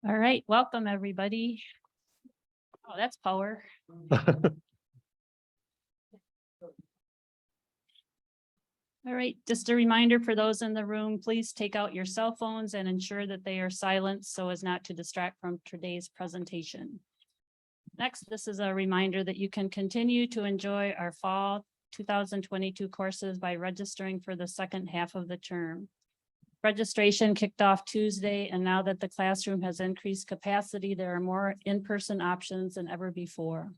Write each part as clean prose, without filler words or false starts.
All right, welcome everybody. Oh, that's power. All right, just a reminder for those in the room, please take out your cell phones and ensure that they are silenced so as not to distract from today's presentation. Next, this is a reminder that you can continue to enjoy our fall 2022 courses by registering for the second half of the term. Registration kicked off Tuesday, and now that the classroom has increased capacity, there are more in-person options than ever before.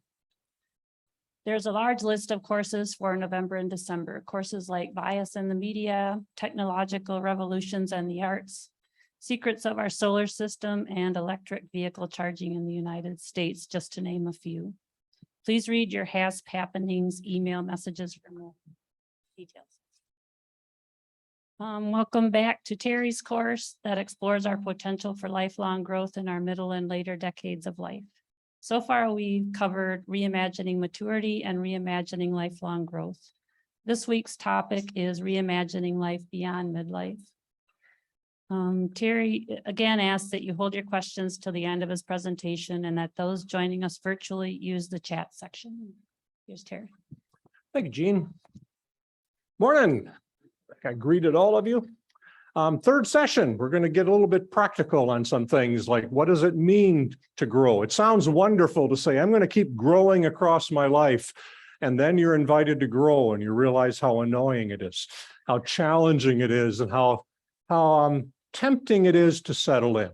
There's a large list of courses for November and December. Courses like Bias in the Media, Technological Revolutions and the Arts, Secrets of Our Solar System, and Electric Vehicle Charging in the United States, just to name a few. Please read your HASP happenings email messages for more details. Welcome back to Terry's course that explores our potential for lifelong growth in our middle and later decades of life. So far, we've covered reimagining maturity and reimagining lifelong growth. This week's topic is reimagining life beyond midlife. Terry again asked that you hold your questions till the end of his presentation and that those joining us virtually use the chat section. Here's Terry. Thank you, Jean. Morning. I greeted all of you. Third session, we're going to get a little bit practical on some things like what does it mean to grow? It sounds wonderful to say, I'm going to keep growing across my life. And then you're invited to grow and you realize how annoying it is, how challenging it is, and how tempting it is to settle in.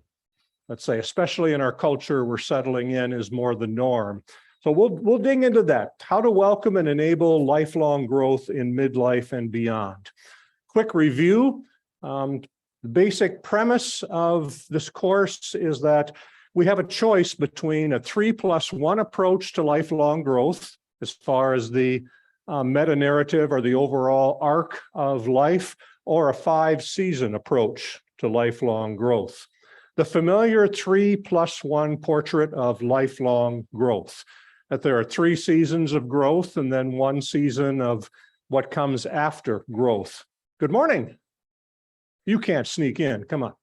Let's say, especially in our culture where settling in is more the norm. So we'll dig into that, how to welcome and enable lifelong growth in midlife and beyond. Quick review. The basic premise of this course is that we have a choice between a 3+1 approach to lifelong growth, as far as the meta-narrative or the overall arc of life, or a 5-season approach to lifelong growth. The familiar 3+1 portrait of lifelong growth, that there are 3 seasons of growth and then 1 season of what comes after growth. Good morning. You can't sneak in, come on.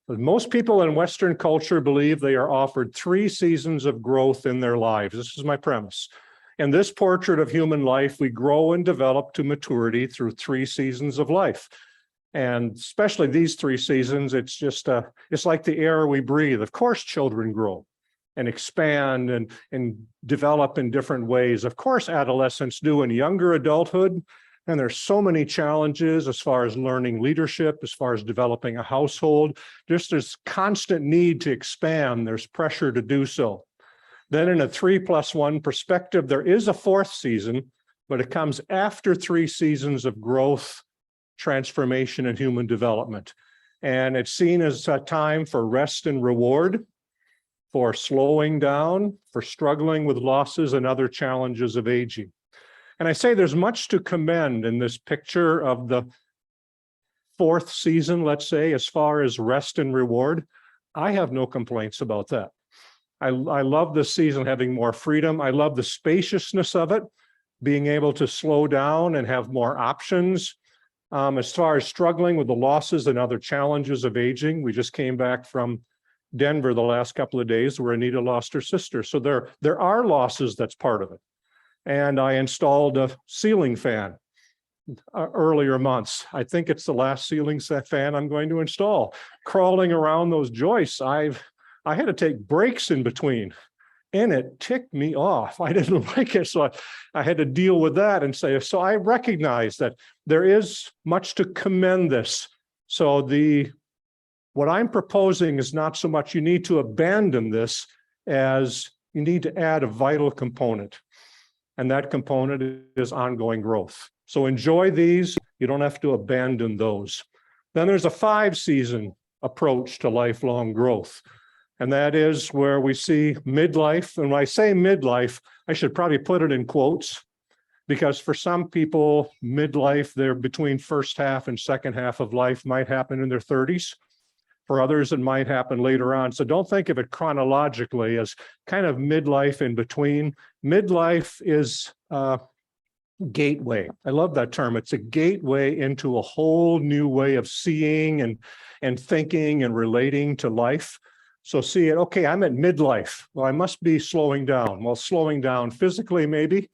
But most people in Western culture believe they are offered 3 seasons of growth in their lives. This is my premise. In this portrait of human life, we grow and develop to maturity through 3 seasons of life. And especially these 3 seasons, it's like the air we breathe. Of course, children grow and expand and develop in different ways. Of course, adolescents do in younger adulthood. And there's so many challenges as far as learning leadership, as far as developing a household. There's constant need to expand. There's pressure to do so. Then in a 3+1 perspective, there is a 4th season, but it comes after 3 seasons of growth, transformation, and human development. And it's seen as a time for rest and reward, for slowing down, for struggling with losses and other challenges of aging. And I say there's much to commend in this picture of the 4th season, let's say, as far as rest and reward. I have no complaints about that. I love this season having more freedom. I love the spaciousness of it, being able to slow down and have more options. As far as struggling with the losses and other challenges of aging, we just came back from Denver the last couple of days where Anita lost her sister. So there are losses, that's part of it. And I installed a ceiling fan earlier months. I think it's the last ceiling fan I'm going to install. Crawling around those joists, I had to take breaks in between, and it ticked me off. I didn't like it, so I had to deal with that and say, so I recognize that there is much to commend this. So what I'm proposing is not so much you need to abandon this as you need to add a vital component. And that component is ongoing growth. So enjoy these. You don't have to abandon those. Then there's a 5-season approach to lifelong growth. And that is where we see midlife. And when I say midlife, I should probably put it in quotes, because for some people, midlife, they're between first half and second half of life might happen in their 30s. For others, it might happen later on. So don't think of it chronologically as kind of midlife in between. Midlife is a gateway. I love that term. It's a gateway into a whole new way of seeing and thinking and relating to life. So see it, okay, I'm at midlife. Well, I must be slowing down. Well, slowing down physically maybe,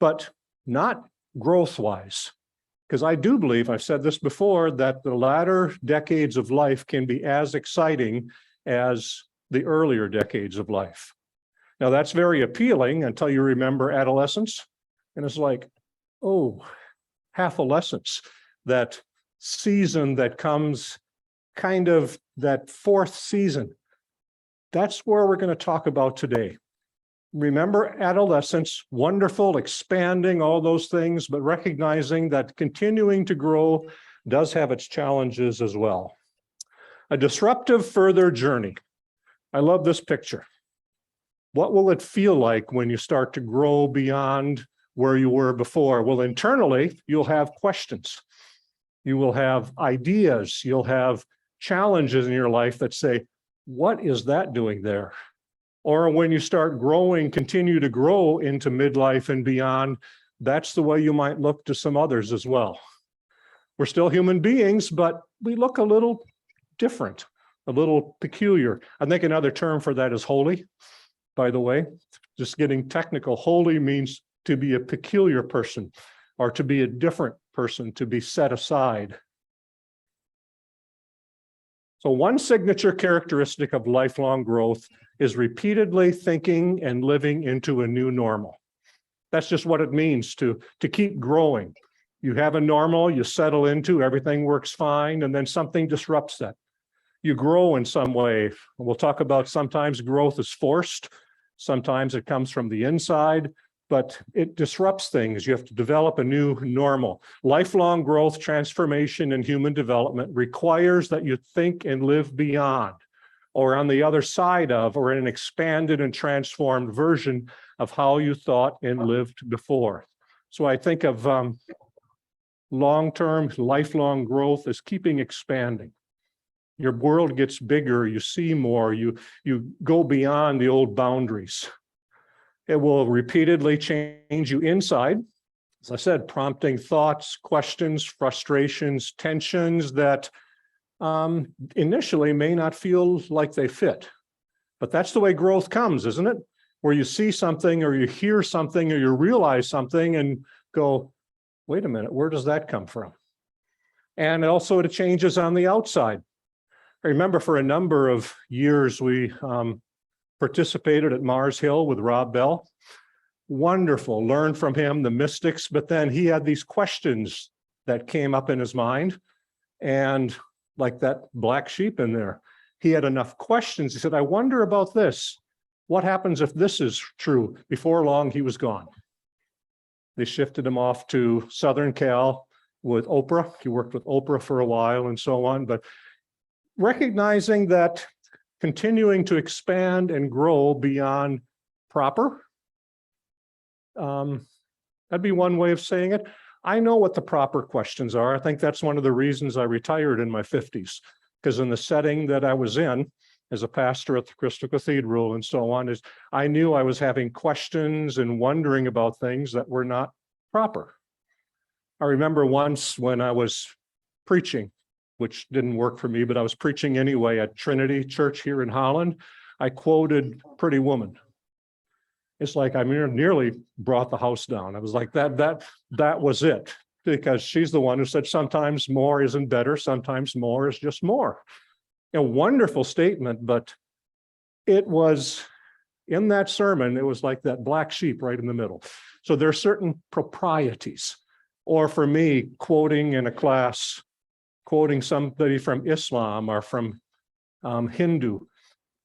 but not growth-wise. Because I do believe, I've said this before, that the latter decades of life can be as exciting as the earlier decades of life. Now, that's very appealing until you remember adolescence. And it's like, oh, half-adolescence, that season that comes kind of that fourth season. That's where we're going to talk about today. Remember adolescence, wonderful, expanding, all those things, but recognizing that continuing to grow does have its challenges as well. A disruptive further journey. I love this picture. What will it feel like when you start to grow beyond where you were before? Well, internally, you'll have questions. You will have ideas. You'll have challenges in your life that say, what is that doing there? Or when you start growing, continue to grow into midlife and beyond, that's the way you might look to some others as well. We're still human beings, but we look a little different, a little peculiar. I think another term for that is holy, by the way. Just getting technical, holy means to be a peculiar person or to be a different person, to be set aside. So one signature characteristic of lifelong growth is repeatedly thinking and living into a new normal. That's just what it means to keep growing. You have a normal, you settle into, everything works fine, and then something disrupts that. You grow in some way. We'll talk about sometimes growth is forced, sometimes it comes from the inside, but it disrupts things. You have to develop a new normal. Lifelong growth, transformation, and human development requires that you think and live beyond, or on the other side of, or in an expanded and transformed version of how you thought and lived before. So I think of long-term, lifelong growth as keeping expanding. Your world gets bigger, you see more, you go beyond the old boundaries. It will repeatedly change you inside, as I said, prompting thoughts, questions, frustrations, tensions that initially may not feel like they fit. But that's the way growth comes, isn't it? Where you see something or you hear something or you realize something and go, wait a minute, where does that come from? And also it changes on the outside. I remember for a number of years, we participated at Mars Hill with Rob Bell. Wonderful, learned from him, the mystics, but then he had these questions that came up in his mind. And like that black sheep in there, he had enough questions. He said, I wonder about this. What happens if this is true? Before long, he was gone. They shifted him off to Southern Cal with Oprah. He worked with Oprah for a while and so on, but recognizing that continuing to expand and grow beyond proper, that'd be one way of saying it. I know what the proper questions are. I think that's one of the reasons I retired in my 50s, because in the setting that I was in as a pastor at the Crystal Cathedral and so on, is I knew I was having questions and wondering about things that were not proper. I remember once when I was preaching, which didn't work for me, but I was preaching anyway at Trinity Church here in Holland. I quoted Pretty Woman. It's like I nearly brought the house down. I was like, that was it, because she's the one who said sometimes more isn't better, sometimes more is just more. A wonderful statement, but it was in that sermon, it was like that black sheep right in the middle. So there are certain proprieties, or for me, quoting in a class, quoting somebody from Islam or from Hindu.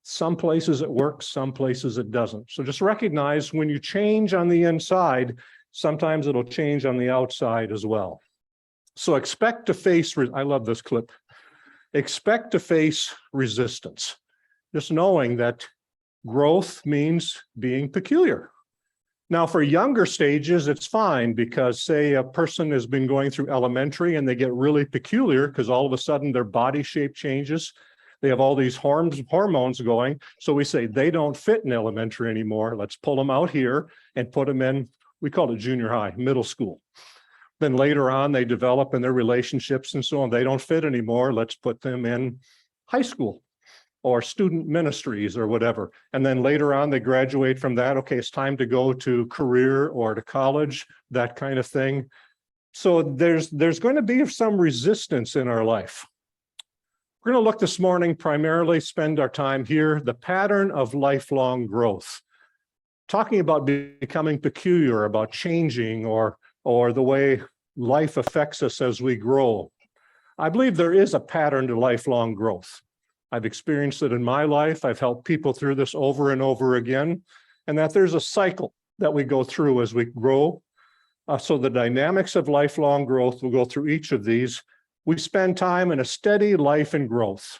Some places it works, some places it doesn't. So just recognize when you change on the inside, sometimes it'll change on the outside as well. So expect to face, I love this clip, expect to face resistance. Just knowing that growth means being peculiar. Now, for younger stages, it's fine because, say, a person has been going through elementary and they get really peculiar because all of a sudden their body shape changes. They have all these hormones going. So we say they don't fit in elementary anymore. Let's pull them out here and put them in, we call it junior high, middle school. Then later on, they develop in their relationships and so on. They don't fit anymore. Let's put them in high school. or student ministries or whatever. And then later on, they graduate from that. Okay, it's time to go to career or to college, that kind of thing. So there's going to be some resistance in our life. We're going to look this morning, primarily spend our time here, the pattern of lifelong growth. Talking about becoming peculiar, about changing, or the way life affects us as we grow. I believe there is a pattern to lifelong growth. I've experienced it in my life. I've helped people through this over and over again, and that there's a cycle that we go through as we grow. So the dynamics of lifelong growth, we'll go through each of these. We spend time in a steady life and growth,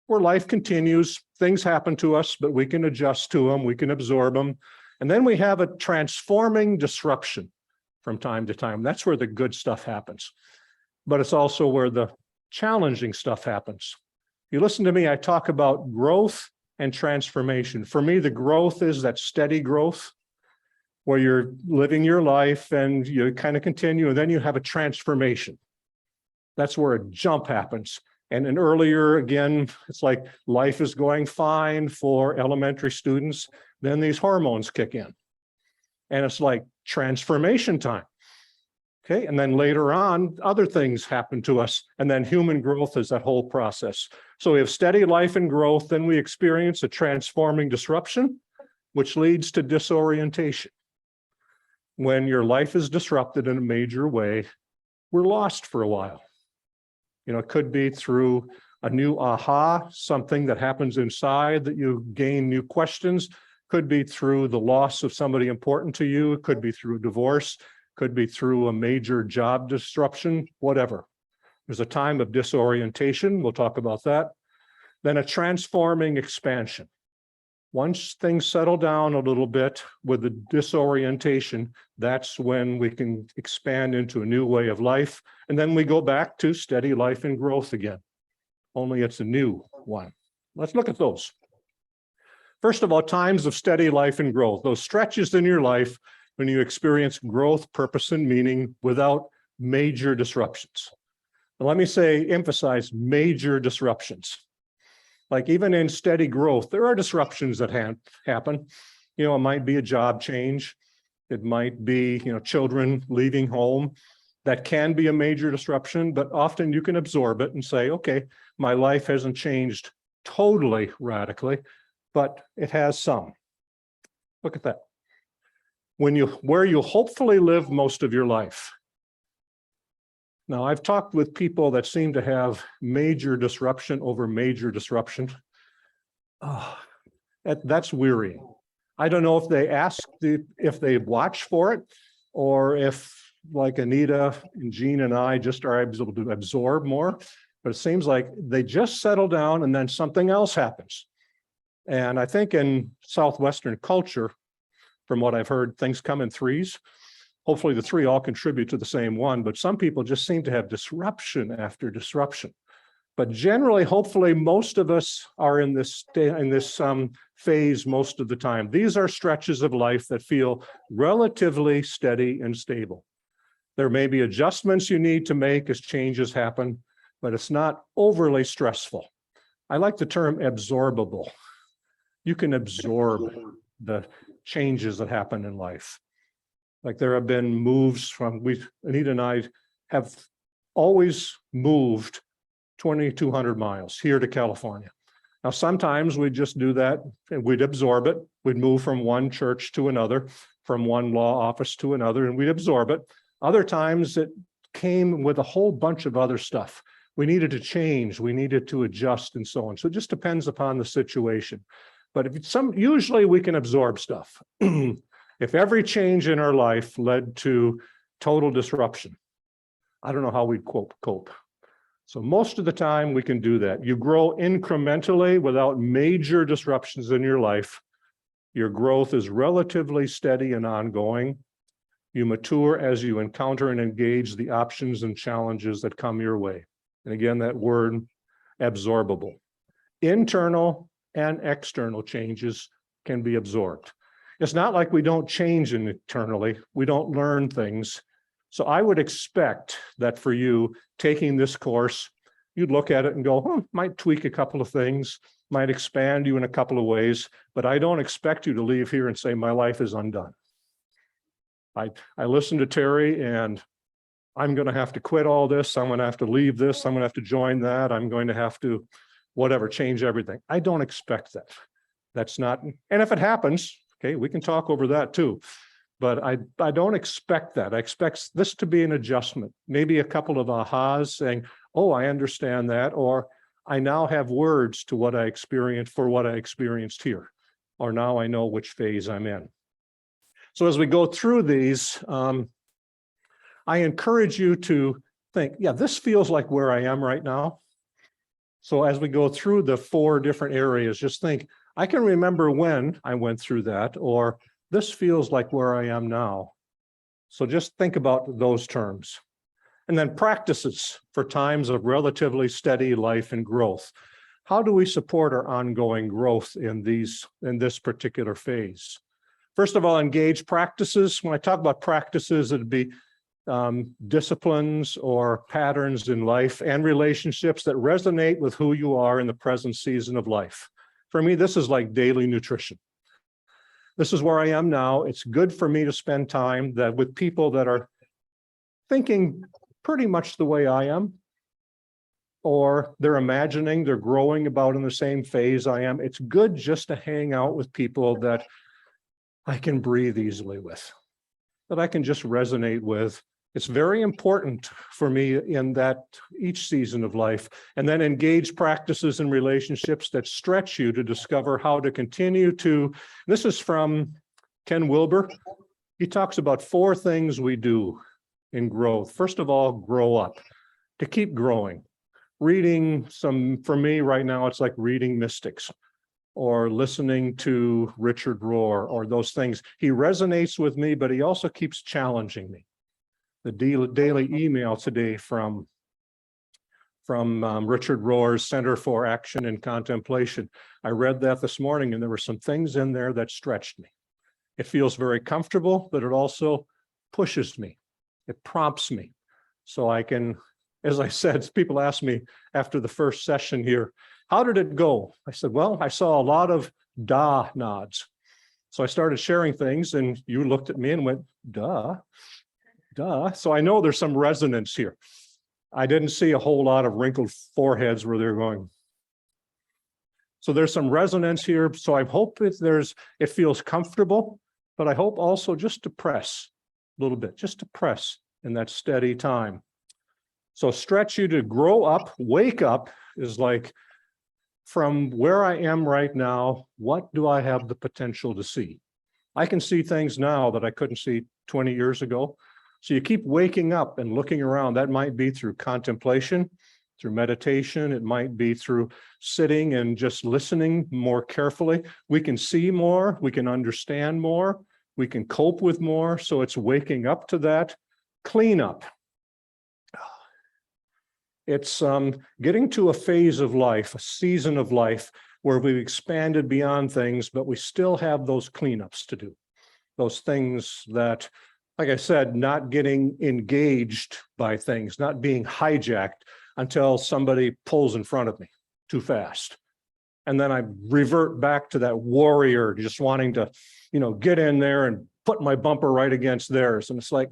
where life continues, things happen to us, but we can adjust to them, we can absorb them. And then we have a transforming disruption from time to time. That's where the good stuff happens. But it's also where the challenging stuff happens. You listen to me, I talk about growth and transformation. For me, the growth is that steady growth where you're living your life and you kind of continue, and then you have a transformation. That's where a jump happens. And then earlier, again, it's like life is going fine for elementary students. Then these hormones kick in. And it's like transformation time. Okay, and then later on, other things happen to us. And then human growth is that whole process. So we have steady life and growth, then we experience a transforming disruption, which leads to disorientation. When your life is disrupted in a major way, we're lost for a while. You know, it could be through a new aha, something that happens inside that you gain new questions. Could be through the loss of somebody important to you. It could be through divorce. Could be through a major job disruption, whatever. There's a time of disorientation. We'll talk about that. Then a transforming expansion. Once things settle down a little bit with the disorientation, that's when we can expand into a new way of life. And then we go back to steady life and growth again. Only it's a new one. Let's look at those. First of all, times of steady life and growth, those stretches in your life when you experience growth, purpose, and meaning without major disruptions. Now, let me emphasize major disruptions. Like even in steady growth, there are disruptions that happen. You know, it might be a job change. It might be, children leaving home. That can be a major disruption, but often you can absorb it and say, okay, my life hasn't changed totally radically, but it has some. Look at that. Where you hopefully live most of your life. Now, I've talked with people that seem to have major disruption over major disruption. Oh, that's wearying. I don't know if they if they watch for it, or if like Anita and Jean and I just are able to absorb more, but it seems like they just settle down and then something else happens. And I think in Southwestern culture, from what I've heard, things come in threes. Hopefully the three all contribute to the same one, but some people just seem to have disruption after disruption. But generally, hopefully, most of us are in this phase most of the time. These are stretches of life that feel relatively steady and stable. There may be adjustments you need to make as changes happen, but it's not overly stressful. I like the term absorbable. You can absorb the changes that happen in life. Like there have been moves Anita and I have always moved 2,200 miles here to California. Now, sometimes we'd just do that and we'd absorb it. We'd move from one church to another, from one law office to another, and we'd absorb it. Other times it came with a whole bunch of other stuff. We needed to change, we needed to adjust and so on. So it just depends upon the situation. But usually we can absorb stuff. If every change in our life led to total disruption, I don't know how we'd cope. So most of the time we can do that. You grow incrementally without major disruptions in your life. Your growth is relatively steady and ongoing. You mature as you encounter and engage the options and challenges that come your way. And again, that word, absorbable. Internal and external changes can be absorbed. It's not like we don't change internally, we don't learn things. So I would expect that for you taking this course, you'd look at it and go, might tweak a couple of things, might expand you in a couple of ways, but I don't expect you to leave here and say, my life is undone. I listened to Terry and I'm going to have to quit all this. I'm going to have to leave this. I'm going to have to join that. I'm going to have to, whatever, change everything. I don't expect that. That's not, and if it happens, okay, we can talk over that too. But I don't expect that. I expect this to be an adjustment, maybe a couple of ahas saying, oh, I understand that, or I now have words to what I experienced for what I experienced here, or now I know which phase I'm in. So as we go through these, I encourage you to think, yeah, this feels like where I am right now. So as we go through the 4 different areas, just think, I can remember when I went through that, or this feels like where I am now. So just think about those terms. And then practices for times of relatively steady life and growth. How do we support our ongoing growth in this particular phase? First of all, engage practices. When I talk about practices, it'd be disciplines or patterns in life and relationships that resonate with who you are in the present season of life. For me, this is like daily nutrition. This is where I am now. It's good for me to spend time with people that are thinking pretty much the way I am, or they're imagining they're growing about in the same phase I am. It's good just to hang out with people that I can breathe easily with, that I can just resonate with. It's very important for me in that each season of life. And then engage practices and relationships that stretch you to discover how to continue to, this is from Ken Wilber. He talks about 4 things we do in growth. First of all, grow up, to keep growing. Reading for me right now, it's like reading mystics or listening to Richard Rohr or those things. He resonates with me, but he also keeps challenging me. The daily email today from Richard Rohr's Center for Action and Contemplation. I read that this morning and there were some things in there that stretched me. It feels very comfortable, but it also pushes me. It prompts me. So I can, as I said, people ask me after the first session here, how did it go? I said, well, I saw a lot of da nods. So I started sharing things and you looked at me and went, duh. So I know there's some resonance here. I didn't see a whole lot of wrinkled foreheads where they're going. So there's some resonance here. So I hope it feels comfortable, but I hope also just to press a little bit, just to press in that steady time. So stretch you to grow up, wake up is like, from where I am right now, what do I have the potential to see? I can see things now that I couldn't see 20 years ago. So you keep waking up and looking around. That might be through contemplation, through meditation. It might be through sitting and just listening more carefully. We can see more, we can understand more, we can cope with more. So it's waking up to that. Clean up. It's getting to a phase of life, a season of life where we've expanded beyond things, but we still have those cleanups to do. Those things that, like I said, not getting engaged by things, not being hijacked until somebody pulls in front of me too fast. And then I revert back to that warrior, just wanting to, get in there and put my bumper right against theirs. And it's like,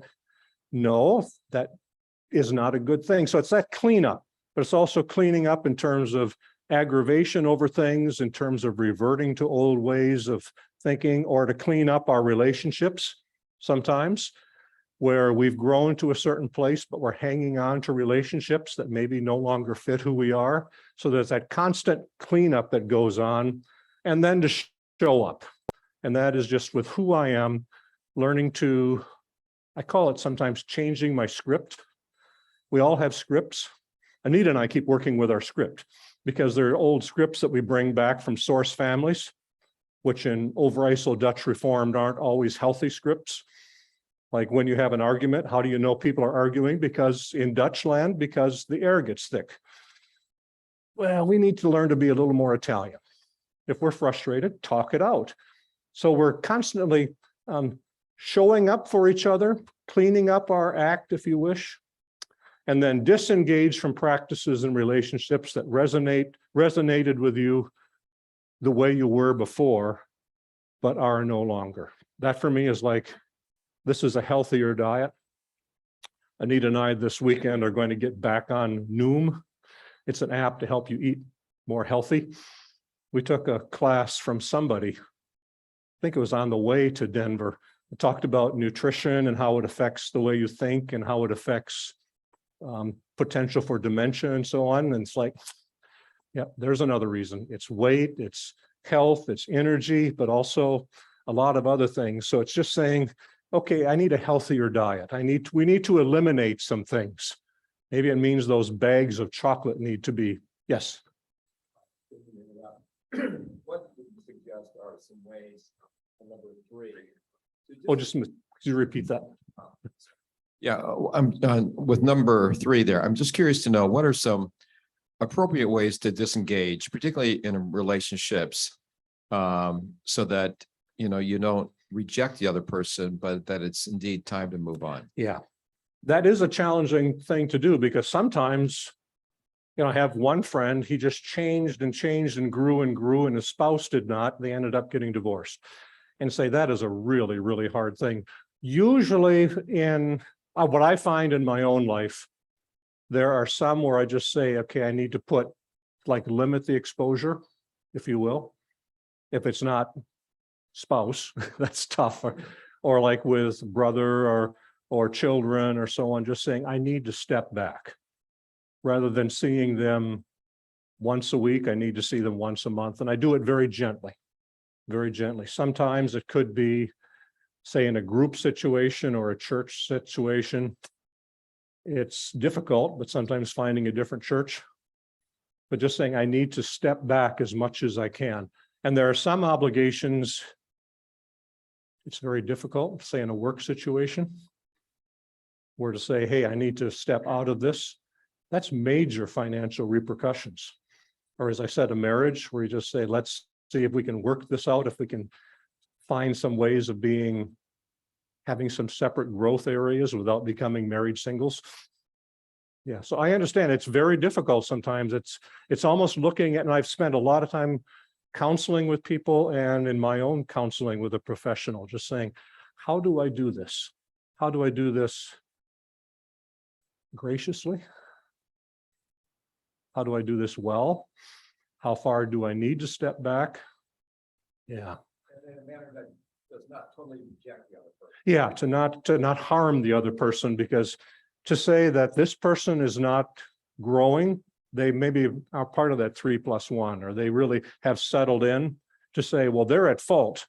no, that is not a good thing. So it's that cleanup, but it's also cleaning up in terms of aggravation over things, in terms of reverting to old ways of thinking, or to clean up our relationships sometimes where we've grown to a certain place, but we're hanging on to relationships that maybe no longer fit who we are. So there's that constant cleanup that goes on, and then to show up. And that is just with who I am, learning to, I call it sometimes changing my script. We all have scripts. Anita and I keep working with our script because they're old scripts that we bring back from source families, which in Overijssel Dutch Reformed aren't always healthy scripts. Like when you have an argument, how do you know people are arguing? Because in Dutch land, because the air gets thick. Well, we need to learn to be a little more Italian. If we're frustrated, talk it out. So we're constantly showing up for each other, cleaning up our act, if you wish, and then disengage from practices and relationships that resonated with you the way you were before, but are no longer. That for me is like, this is a healthier diet. Anita and I this weekend are going to get back on Noom. It's an app to help you eat more healthy. We took a class from somebody, I think it was on the way to Denver. It talked about nutrition and how it affects the way you think and how it affects potential for dementia and so on. And it's like, yeah, there's another reason. It's weight, it's health, it's energy, but also a lot of other things. So it's just saying, okay, I need a healthier diet. We need to eliminate some things. Maybe it means those bags of chocolate need to be, yes. What would you suggest are some ways, number 3? Oh, just could you repeat that? Yeah, I'm with number 3 there. I'm just curious to know what are some appropriate ways to disengage, particularly in relationships, so that you don't reject the other person, but that it's indeed time to move on. Yeah, that is a challenging thing to do because sometimes, I have one friend, he just changed and grew and his spouse did not. They ended up getting divorced. And say that is a really, really hard thing. Usually in what I find in my own life, there are some where I just say, okay, I need to limit the exposure, if you will. If it's not spouse, that's tough. Or like with brother or children or so on, just saying, I need to step back. Rather than seeing them once a week, I need to see them once a month. And I do it very gently, very gently. Sometimes it could be, say, in a group situation or a church situation. It's difficult, but sometimes finding a different church. But just saying, I need to step back as much as I can. And there are some obligations, it's very difficult, say in a work situation, where to say, hey, I need to step out of this. That's major financial repercussions. Or as I said, a marriage where you just say, let's see if we can work this out, if we can find some ways of having some separate growth areas without becoming married singles. Yeah, so I understand it's very difficult sometimes. It's almost looking at, and I've spent a lot of time counseling with people and in my own counseling with a professional, just saying, how do I do this? How do I do this graciously? How do I do this well? How far do I need to step back? Yeah. And in a manner that does not totally reject the other person. Yeah, to not harm the other person, because to say that this person is not growing, they maybe are part of that 3+1, or they really have settled in to say, well, they're at fault.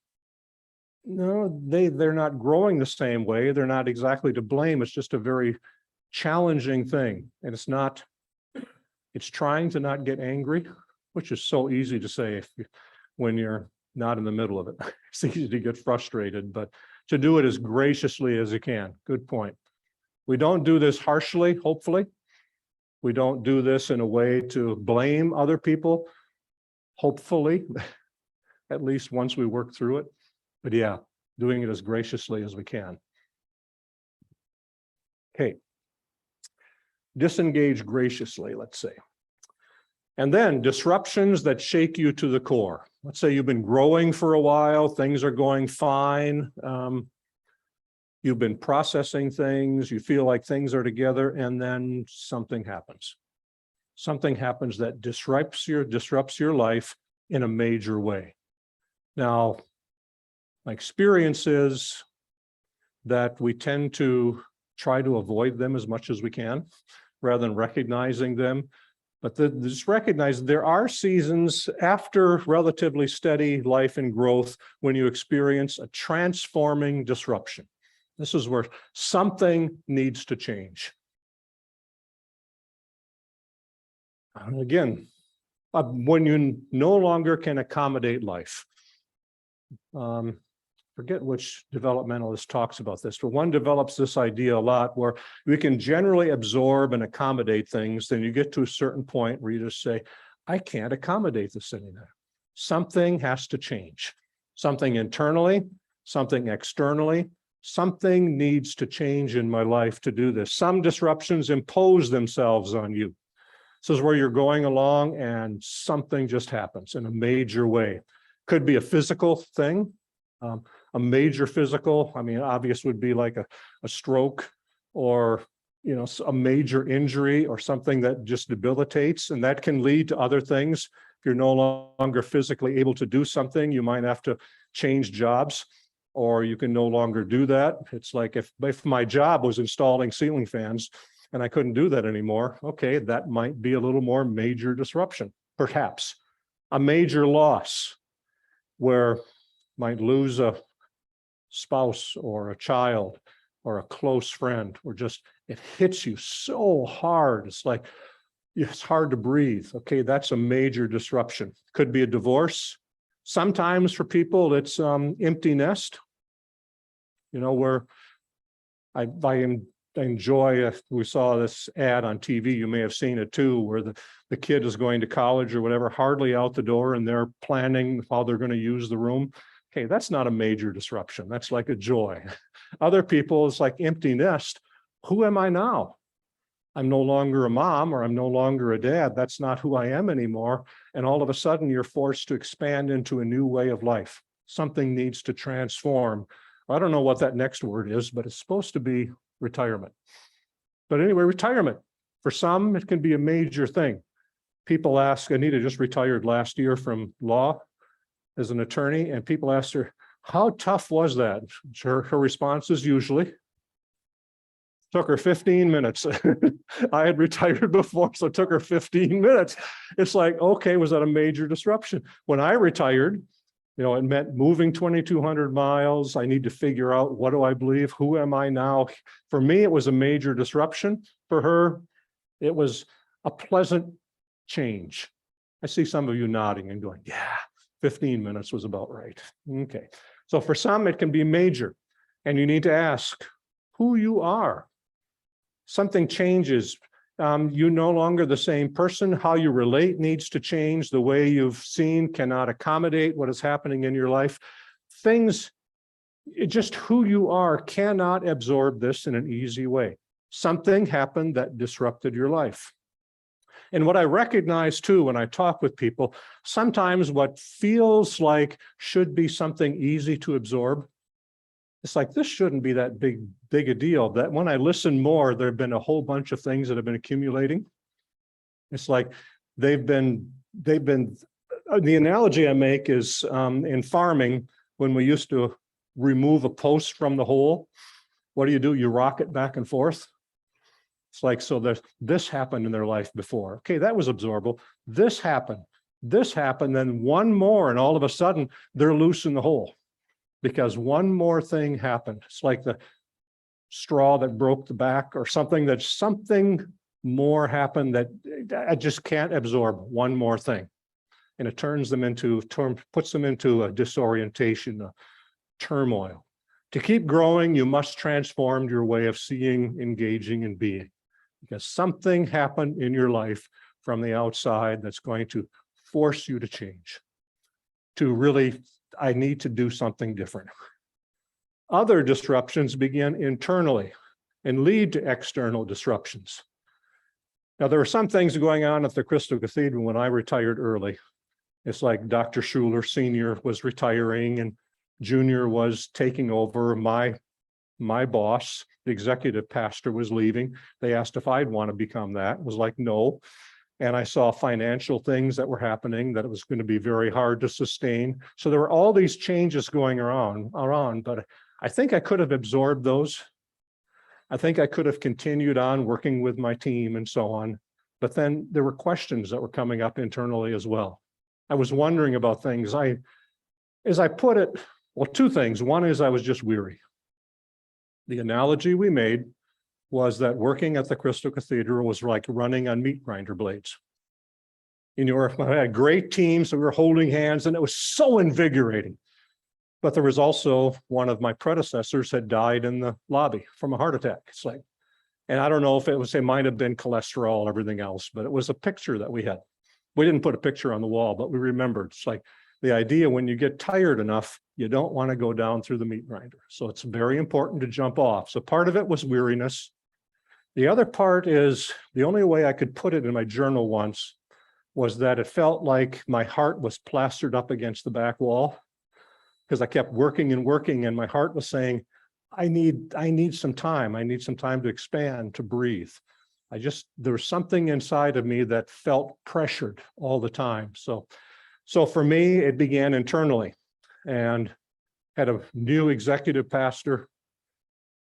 No, they're not growing the same way. They're not exactly to blame. It's just a very challenging thing. And it's trying to not get angry, which is so easy to say when you're not in the middle of it. It's easy to get frustrated, but to do it as graciously as you can. Good point. We don't do this harshly, hopefully. We don't do this in a way to blame other people, hopefully, at least once we work through it. But yeah, doing it as graciously as we can. Okay. Disengage graciously, let's say. And then disruptions that shake you to the core. Let's say you've been growing for a while, things are going fine. You've been processing things, you feel like things are together, and then something happens. Something happens that disrupts your life in a major way. Now, my experience is that we tend to try to avoid them as much as we can, rather than recognizing them. But just recognize there are seasons after relatively steady life and growth when you experience a transforming disruption. This is where something needs to change. And again, when you no longer can accommodate life. Forget which developmentalist talks about this, but one develops this idea a lot where we can generally absorb and accommodate things. Then you get to a certain point where you just say, I can't accommodate this anymore. Something has to change. Something internally, something externally. Something needs to change in my life to do this. Some disruptions impose themselves on you. This is where you're going along and something just happens in a major way. Could be a physical thing, a major physical. I mean, obvious would be like a stroke or, you know, a major injury or something that just debilitates. And that can lead to other things. If you're no longer physically able to do something, you might have to change jobs, or you can no longer do that. It's like if my job was installing ceiling fans and I couldn't do that anymore, okay, that might be a little more major disruption, perhaps. A major loss where might lose a spouse or a child or a close friend, or just it hits you so hard. It's like it's hard to breathe. Okay, that's a major disruption. Could be a divorce. Sometimes for people, it's empty nest. You know, where I enjoy, we saw this ad on TV, you may have seen it too, where the kid is going to college or whatever, hardly out the door, and they're planning how they're going to use the room. Okay, that's not a major disruption. That's like a joy. Other people, it's like empty nest. Who am I now? I'm no longer a mom, or I'm no longer a dad. That's not who I am anymore. And all of a sudden you're forced to expand into a new way of life. Something needs to transform. I don't know what that next word is, but it's supposed to be retirement. But anyway, retirement. For some, it can be a major thing. People ask, Anita just retired last year from law as an attorney, and people asked her, how tough was that? Her response is usually, took her 15 minutes. I had retired before, so it took her 15 minutes. It's like, okay, was that a major disruption? When I retired, you know, it meant moving 2,200 miles. I need to figure out, what do I believe? Who am I now? For me, it was a major disruption. For her, it was a pleasant change. I see some of you nodding and going, yeah, 15 minutes was about right. Okay. So for some, it can be major, and you need to ask who you are. Something changes. You're no longer the same person. How you relate needs to change. The way you've seen cannot accommodate what is happening in your life. Things, just who you are cannot absorb this in an easy way. Something happened that disrupted your life. And what I recognize too, when I talk with people, sometimes what feels like should be something easy to absorb, it's like, this shouldn't be that big a deal. That when I listen more, there have been a whole bunch of things that have been accumulating. It's like they've been, the analogy I make is in farming, when we used to remove a post from the hole, what do? You rock it back and forth. It's like, so this happened in their life before. Okay, that was absorbable. This happened, then one more, and all of a sudden they're loose in the hole because one more thing happened. It's like the straw that broke the back, or something more happened that I just can't absorb one more thing. And it puts them into a disorientation, a turmoil. To keep growing, you must transform your way of seeing, engaging, and being. Because something happened in your life from the outside that's going to force you to change. To really, I need to do something different. Other disruptions begin internally and lead to external disruptions. Now, there were some things going on at the Crystal Cathedral when I retired early. It's like Dr. Schuler Sr. was retiring and Junior was taking over. My boss, the executive pastor, was leaving. They asked if I'd want to become that. It was like, no. And I saw financial things that were happening that it was going to be very hard to sustain. So there were all these changes going around, but I think I could have absorbed those. I think I could have continued on working with my team and so on. But then there were questions that were coming up internally as well. I was wondering about things. As I put it, well, two things. One is I was just weary. The analogy we made was that working at the Crystal Cathedral was like running on meat grinder blades. You know, I had great teams that were holding hands, and it was so invigorating. But there was also one of my predecessors had died in the lobby from a heart attack. It's like, and I don't know if it might have been cholesterol and everything else, but it was a picture that we had. We didn't put a picture on the wall, but we remembered. It's like the idea, when you get tired enough, you don't want to go down through the meat grinder. So it's very important to jump off. So part of it was weariness. The other part is the only way I could put it in my journal once was that it felt like my heart was plastered up against the back wall because I kept working and working and my heart was saying, I need some time. I need some time to expand, to breathe. There was something inside of me that felt pressured all the time. So for me, it began internally and had a new executive pastor.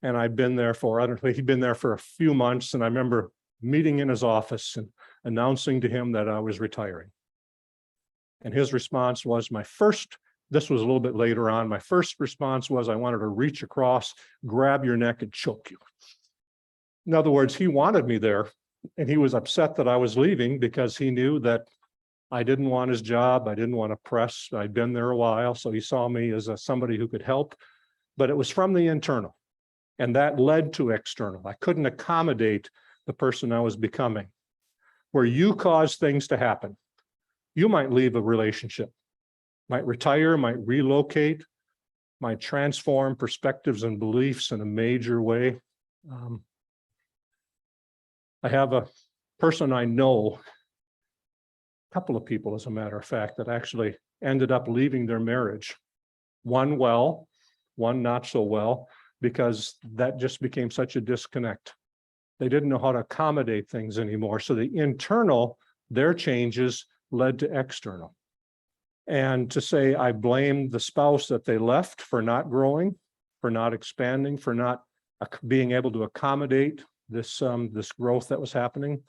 And I'd been there for, I don't know, he'd been there for a few months. And I remember meeting in his office and announcing to him that I was retiring. And his response was this was a little bit later on. My first response was, I wanted to reach across, grab your neck and choke you. In other words, he wanted me there and he was upset that I was leaving because he knew that I didn't want his job. I didn't want to press. I'd been there a while. So he saw me as somebody who could help, but it was from the internal and that led to external. I couldn't accommodate the person I was becoming. Where you cause things to happen. You might leave a relationship, might retire, might relocate, might transform perspectives and beliefs in a major way. I have a person I know, a couple of people, as a matter of fact, that actually ended up leaving their marriage. One well, one not so well, because that just became such a disconnect. They didn't know how to accommodate things anymore. So the internal, their changes led to external. And to say I blame the spouse that they left for not growing, for not expanding, for not being able to accommodate this growth that was happening,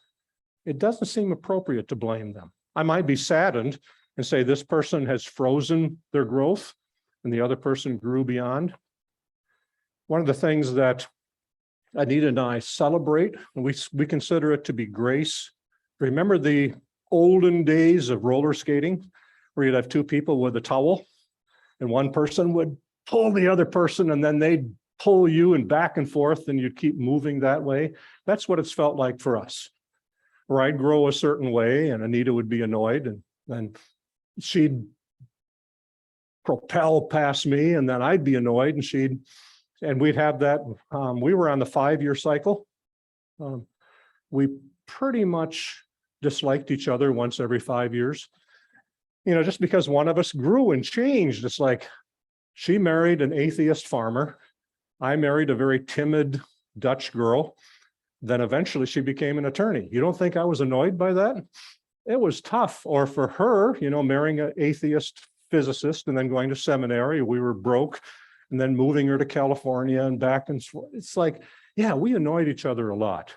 it doesn't seem appropriate to blame them. I might be saddened and say this person has frozen their growth and the other person grew beyond. One of the things that Anita and I celebrate, and we consider it to be grace. Remember the olden days of roller skating, where you'd have two people with a towel, and one person would pull the other person, and then they'd pull you and back and forth, and you'd keep moving that way. That's what it's felt like for us. Where I'd grow a certain way, and Anita would be annoyed, and then she'd propel past me, and then I'd be annoyed, and we'd have that. We were on the 5-year cycle. We pretty much disliked each other once every 5 years. Just because one of us grew and changed. It's like she married an atheist farmer. I married a very timid Dutch girl. Then eventually she became an attorney. You don't think I was annoyed by that? It was tough. Or for her, marrying an atheist physicist and then going to seminary, we were broke. And then moving her to California and back and forth. It's like, yeah, we annoyed each other a lot.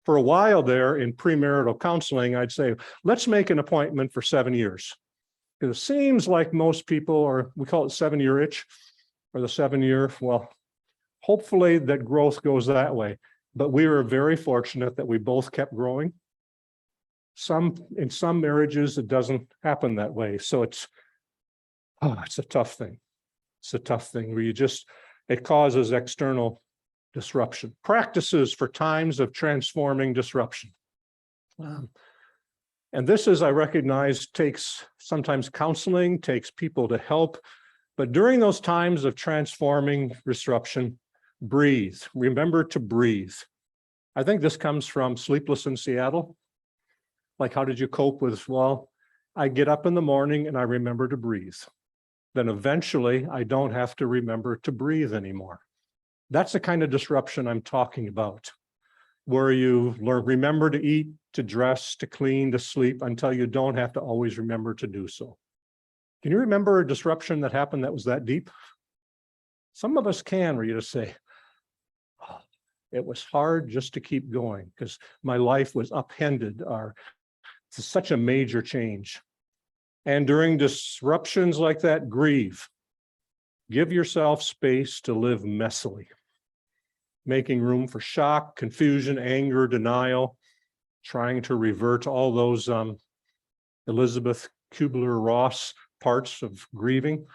For a while there in premarital counseling, I'd say, let's make an appointment for 7 years. Because it seems like most people we call it 7-year itch or the 7-year, well, hopefully that growth goes that way. But we were very fortunate that we both kept growing. In some marriages, it doesn't happen that way. So it's a tough thing. It's a tough thing where it causes external disruption. Practices for times of transforming disruption. And this, as I recognize, takes sometimes counseling, takes people to help. But during those times of transforming disruption, breathe. Remember to breathe. I think this comes from Sleepless in Seattle. Like, how did you cope with, well, I get up in the morning and I remember to breathe. Then eventually I don't have to remember to breathe anymore. That's the kind of disruption I'm talking about, where you remember to eat, to dress, to clean, to sleep until you don't have to always remember to do so. Can you remember a disruption that happened that was that deep? Some of us can, where you just say, oh, it was hard just to keep going because my life was upended, or it's such a major change. And during disruptions like that, grieve. Give yourself space to live messily, making room for shock, confusion, anger, denial, trying to revert all those Elizabeth Kubler-Ross parts of grieving.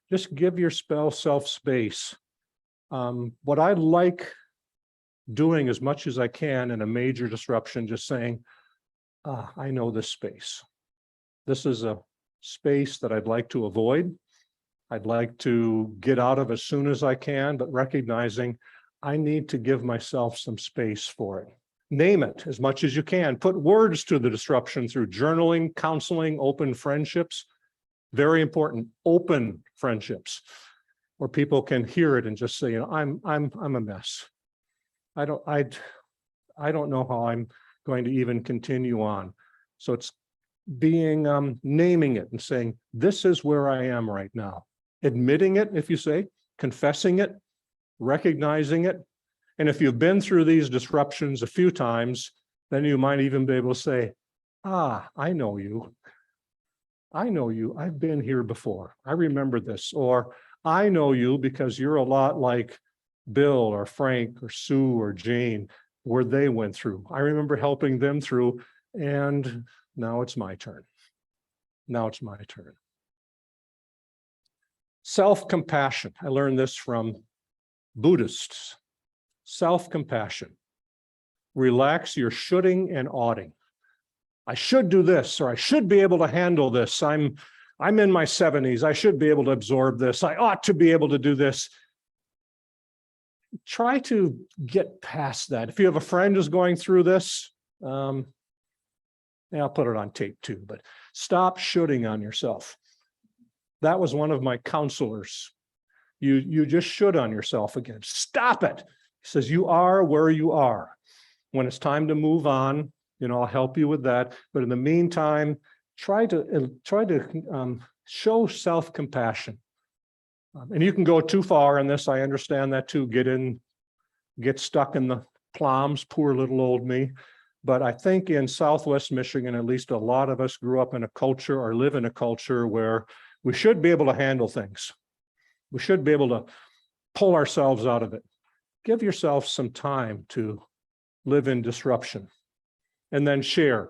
Just give yourself space. What I like doing as much as I can in a major disruption, just saying, I know this space. This is a space that I'd like to avoid. I'd like to get out of as soon as I can, but recognizing I need to give myself some space for it. Name it as much as you can. Put words to the disruption through journaling, counseling, open friendships. Very important, open friendships, where people can hear it and just say, you know, I'm a mess. I don't know how I'm going to even continue on. So it's being naming it and saying, this is where I am right now. Admitting it, if you say, confessing it, recognizing it. And if you've been through these disruptions a few times, then you might even be able to say, I know you. I know you. I've been here before. I remember this. Or I know you because you're a lot like Bill or Frank or Sue or Jane, where they went through. I remember helping them through, and now it's my turn. Now it's my turn. Self-compassion. I learned this from Buddhists. Self-compassion. Relax your shoulding and oughting. I should do this, or I should be able to handle this. I'm in my 70s. I should be able to absorb this. I ought to be able to do this. Try to get past that. If you have a friend who's going through this, I'll put it on tape too, but stop shoulding on yourself. That was one of my counselors. You just should on yourself again. Stop it. He says, you are where you are. When it's time to move on, I'll help you with that. But in the meantime, try to show self-compassion. And you can go too far in this. I understand that too. Get stuck in the ploms, poor little old me. But I think in Southwest Michigan, at least a lot of us grew up in a culture or live in a culture where we should be able to handle things. We should be able to pull ourselves out of it. Give yourself some time to live in disruption, and then share.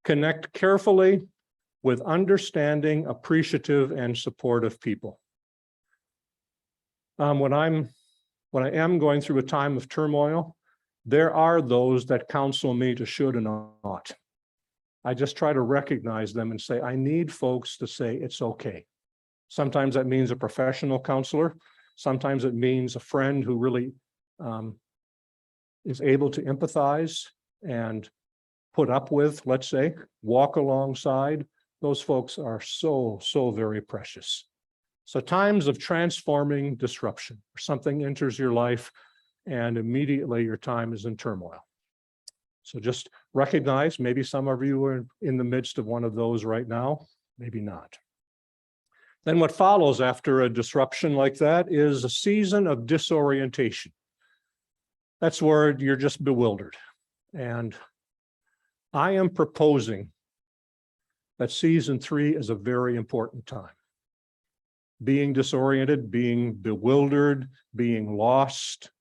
Connect carefully with understanding, appreciative, and supportive people. When I am going through a time of turmoil, there are those that counsel me to should and ought. I just try to recognize them and say, I need folks to say it's okay. Sometimes that means a professional counselor. Sometimes it means a friend who really is able to empathize and put up with, let's say, walk alongside. Those folks are so very precious. So times of transforming disruption, something enters your life and immediately your time is in turmoil. So just recognize, maybe some of you are in the midst of one of those right now, maybe not. Then what follows after a disruption like that is a season of disorientation. That's where you're just bewildered. And I am proposing that season 3 is a very important time. Being disoriented, being bewildered, being lost.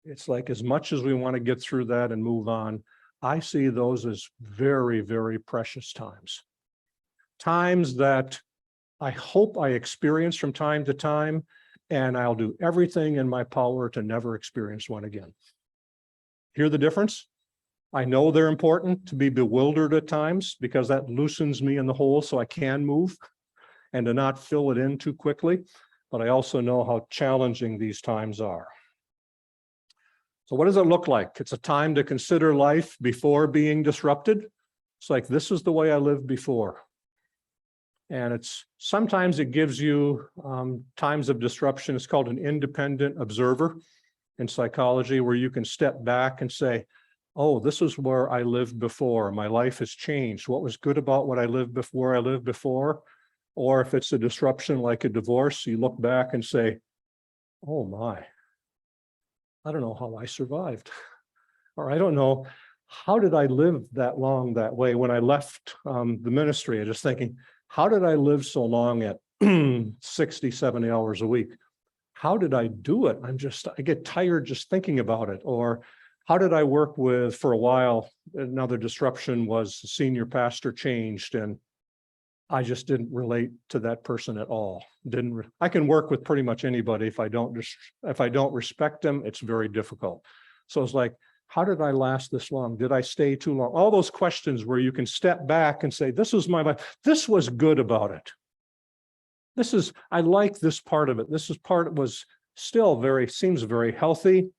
It's like as much as we want to get through that and move on, I see those as very, very precious times. Times that I hope I experience from time to time, and I'll do everything in my power to never experience one again. Hear the difference? I know they're important to be bewildered at times because that loosens me in the hole so I can move and to not fill it in too quickly. But I also know how challenging these times are. So what does it look like? It's a time to consider life before being disrupted. It's like, this is the way I lived before. And sometimes it gives you times of disruption. It's called an independent observer in psychology, where you can step back and say, oh, this is where I lived before. My life has changed. What was good about what I lived before? Or if it's a disruption like a divorce, you look back and say, oh my, I don't know how I survived. Or I don't know, how did I live that long that way? When I left the ministry, I was just thinking, how did I live so long at 60, 70 hours a week? How did I do it? I get tired just thinking about it. Or how did I work for a while? Another disruption was the senior pastor changed, and I just didn't relate to that person at all. I can work with pretty much anybody. If I don't respect them, it's very difficult. So it's like, how did I last this long? Did I stay too long? All those questions where you can step back and say, this was my life. This was good about it. I like this part of it. Seems very healthy.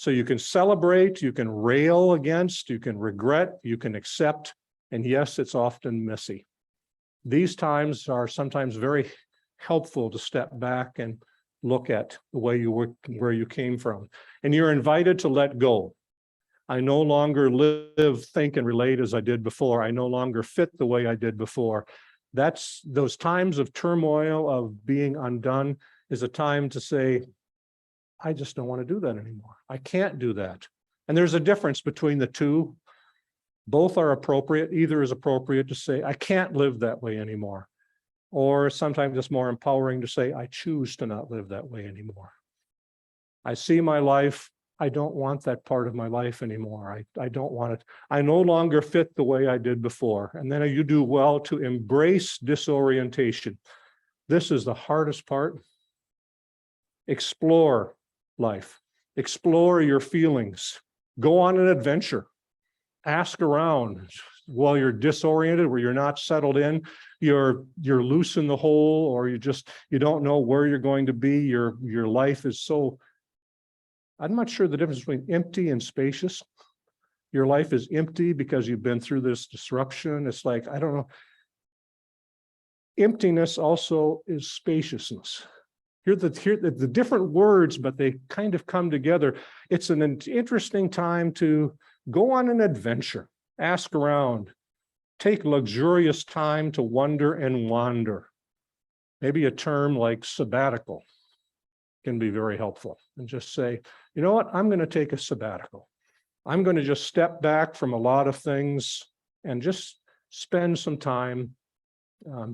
So you can celebrate, you can rail against, you can regret, you can accept, and yes, it's often messy. These times are sometimes very helpful to step back and look at the way you were, where you came from. And you're invited to let go. I no longer live, think, and relate as I did before. I no longer fit the way I did before. That's those times of turmoil, of being undone, is a time to say, I just don't want to do that anymore. I can't do that. And there's a difference between the two. Both are appropriate. Either is appropriate to say, I can't live that way anymore. Or sometimes it's more empowering to say, I choose to not live that way anymore. I see my life. I don't want that part of my life anymore. I don't want it. I no longer fit the way I did before. And then you do well to embrace disorientation. This is the hardest part. Explore life. Explore your feelings. Go on an adventure. Ask around. While you're disoriented, where you're not settled in, you're loose in the hole, or you don't know where you're going to be. Your life is so, I'm not sure the difference between empty and spacious. Your life is empty because you've been through this disruption. It's like, I don't know. Emptiness also is spaciousness. Here the different words, but they kind of come together. It's an interesting time to go on an adventure, ask around, take luxurious time to wonder and wander. Maybe a term like sabbatical can be very helpful, and just say, you know what, I'm going to take a sabbatical. I'm going to just step back from a lot of things and just spend some time,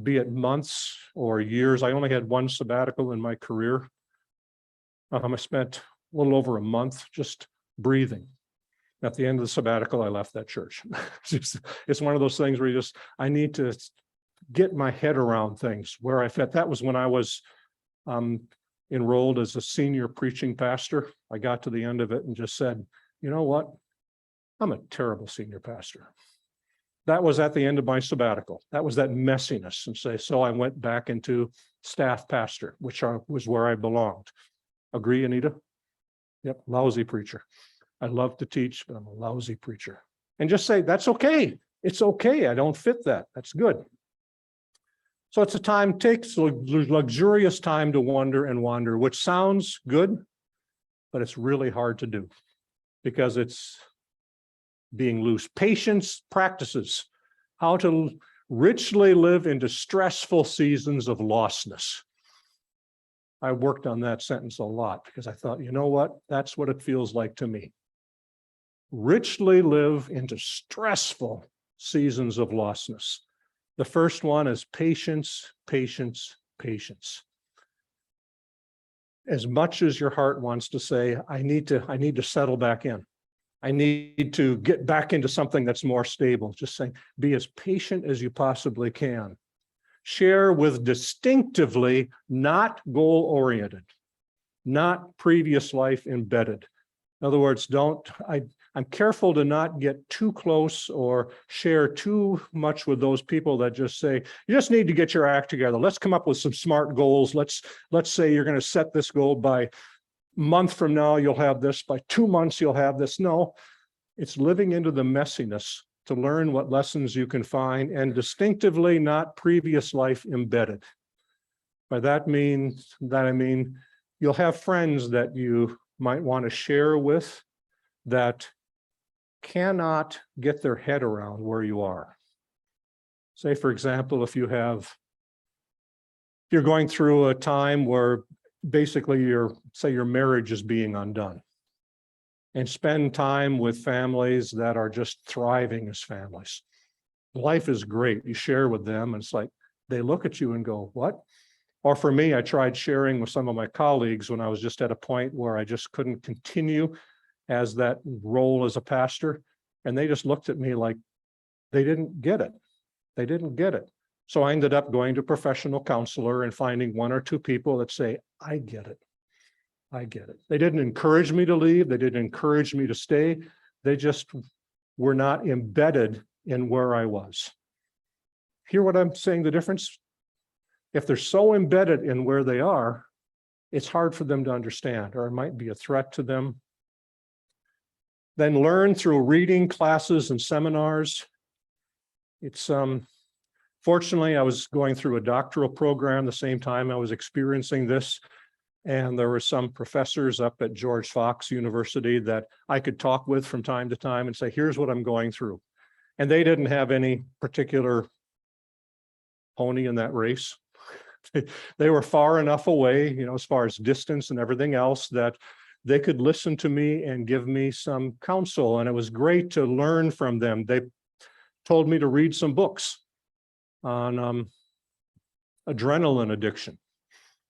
be it months or years. I only had one sabbatical in my career. I spent a little over a month just breathing. At the end of the sabbatical, I left that church. It's one of those things where I need to get my head around things where I fit. That was when I was enrolled as a senior preaching pastor. I got to the end of it and just said, you know what? I'm a terrible senior pastor. That was at the end of my sabbatical. That was that messiness. And so I went back into staff pastor, which was where I belonged. Agree, Anita? Yep, lousy preacher. I love to teach, but I'm a lousy preacher. And just say, that's okay. It's okay. I don't fit that. That's good. So it's a time, takes luxurious time to wonder and wander, which sounds good, but it's really hard to do because it's being loose. Patience practices how to richly live into stressful seasons of lostness. I worked on that sentence a lot because I thought, you know what? That's what it feels like to me. Richly live into stressful seasons of lostness. The first one is patience, patience, patience. As much as your heart wants to say, I need to settle back in. I need to get back into something that's more stable. Just saying, be as patient as you possibly can. Share with distinctively not goal-oriented, not previous life embedded. In other words, I'm careful to not get too close or share too much with those people that just say, you just need to get your act together. Let's come up with some smart goals. Let's say you're going to set this goal by month from now, you'll have this. By 2 months, you'll have this. No, it's living into the messiness to learn what lessons you can find, and distinctively not previous life embedded. By that I mean, you'll have friends that you might want to share with that cannot get their head around where you are. Say, for example, if you're going through a time where basically your marriage is being undone, and spend time with families that are just thriving as families. Life is great. You share with them, and it's like they look at you and go, what? Or for me, I tried sharing with some of my colleagues when I was just at a point where I just couldn't continue as that role as a pastor. And they just looked at me like they didn't get it. They didn't get it. So I ended up going to a professional counselor and finding one or two people that say, I get it. I get it. They didn't encourage me to leave. They didn't encourage me to stay. They just were not embedded in where I was. Hear what I'm saying, the difference? If they're so embedded in where they are, it's hard for them to understand, or it might be a threat to them. then learn through reading, classes, and seminars. It's fortunately, I was going through a doctoral program the same time I was experiencing this. And there were some professors up at George Fox University that I could talk with from time to time and say, here's what I'm going through. And they didn't have any particular pony in that race. They were far enough away, you know, as far as distance and everything else, that they could listen to me and give me some counsel. And it was great to learn from them. They told me to read some books on adrenaline addiction.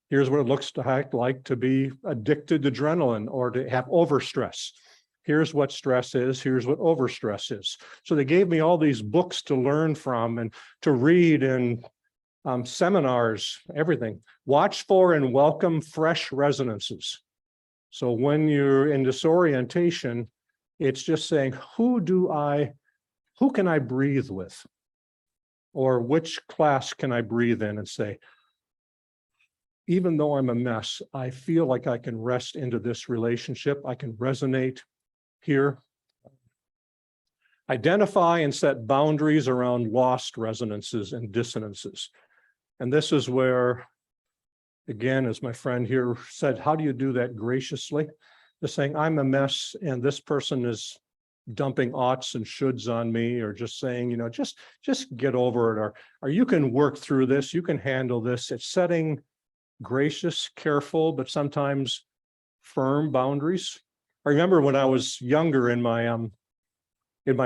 Here's what it looks like to be addicted to adrenaline or to have overstress. Here's what stress is. Here's what overstress is. So they gave me all these books to learn from and to read, and seminars, everything. Watch for and welcome fresh resonances. So when you're in disorientation, it's just saying, who can I breathe with? Or which class can I breathe in and say, even though I'm a mess, I feel like I can rest into this relationship. I can resonate here. Identify and set boundaries around lost resonances and dissonances. And this is where, again, as my friend here said, how do you do that graciously? Just saying, I'm a mess and this person is dumping oughts and shoulds on me, or just saying, you know, just get over it, or you can work through this, you can handle this. It's setting gracious, careful, but sometimes firm boundaries. I remember when I was younger in my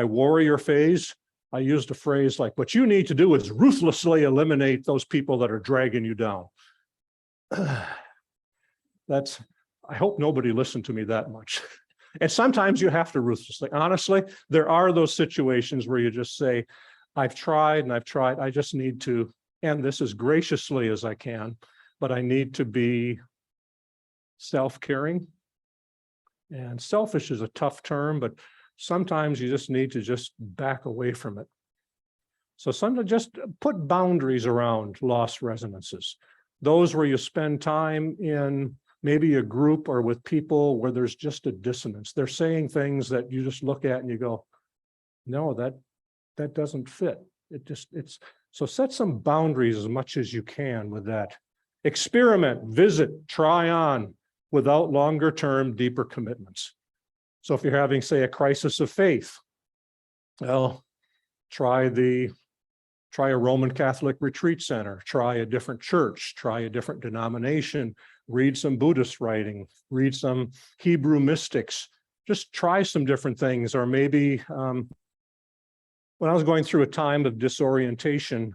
warrior phase, I used a phrase like, what you need to do is ruthlessly eliminate those people that are dragging you down. I hope nobody listened to me that much. And sometimes you have to ruthlessly. Honestly, there are those situations where you just say, I've tried and I've tried. I just need to end this as graciously as I can, but I need to be self-caring. And selfish is a tough term, but sometimes you just need to just back away from it. So sometimes just put boundaries around lost resonances. Those where you spend time in maybe a group or with people where there's just a dissonance. They're saying things that you just look at and you go, no, that doesn't fit. So set some boundaries as much as you can with that. Experiment, visit, try on without longer term, deeper commitments. So if you're having, say, a crisis of faith, well, try a Roman Catholic retreat center, try a different church, try a different denomination, read some Buddhist writing, read some Hebrew mystics, just try some different things. Or maybe when I was going through a time of disorientation,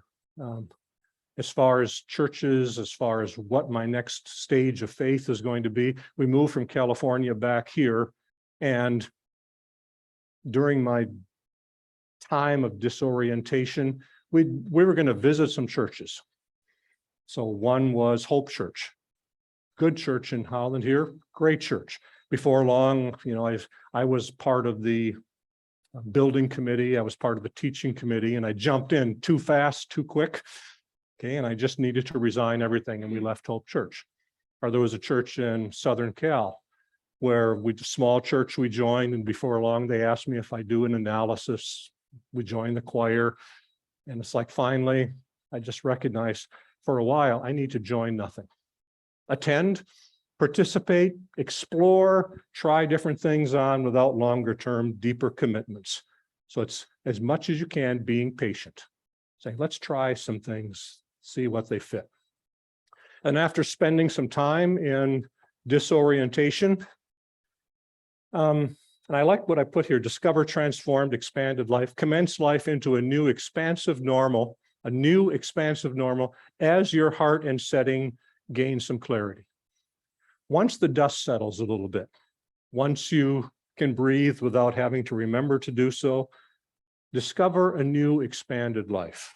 as far as churches, as far as what my next stage of faith is going to be, we moved from California back here. And during my time of disorientation, we were going to visit some churches. So one was Hope Church, good church in Holland here, great church. Before long, you know, I was part of the building committee. I was part of the teaching committee, and I jumped in too fast, too quick. Okay, and I just needed to resign everything, and we left Hope Church. Or there was a church in Southern Cal where small church we joined, and before long they asked me if I do an analysis. We joined the choir, and it's like finally I just recognized for a while I need to join nothing. Attend, participate, explore, try different things on without longer term, deeper commitments. So it's as much as you can being patient. Saying, let's try some things, see what they fit. And after spending some time in disorientation, and I like what I put here: discover, transformed, expanded life, commence life into a new expansive normal as your heart and setting gain some clarity. Once the dust settles a little bit, once you can breathe without having to remember to do so, discover a new expanded life.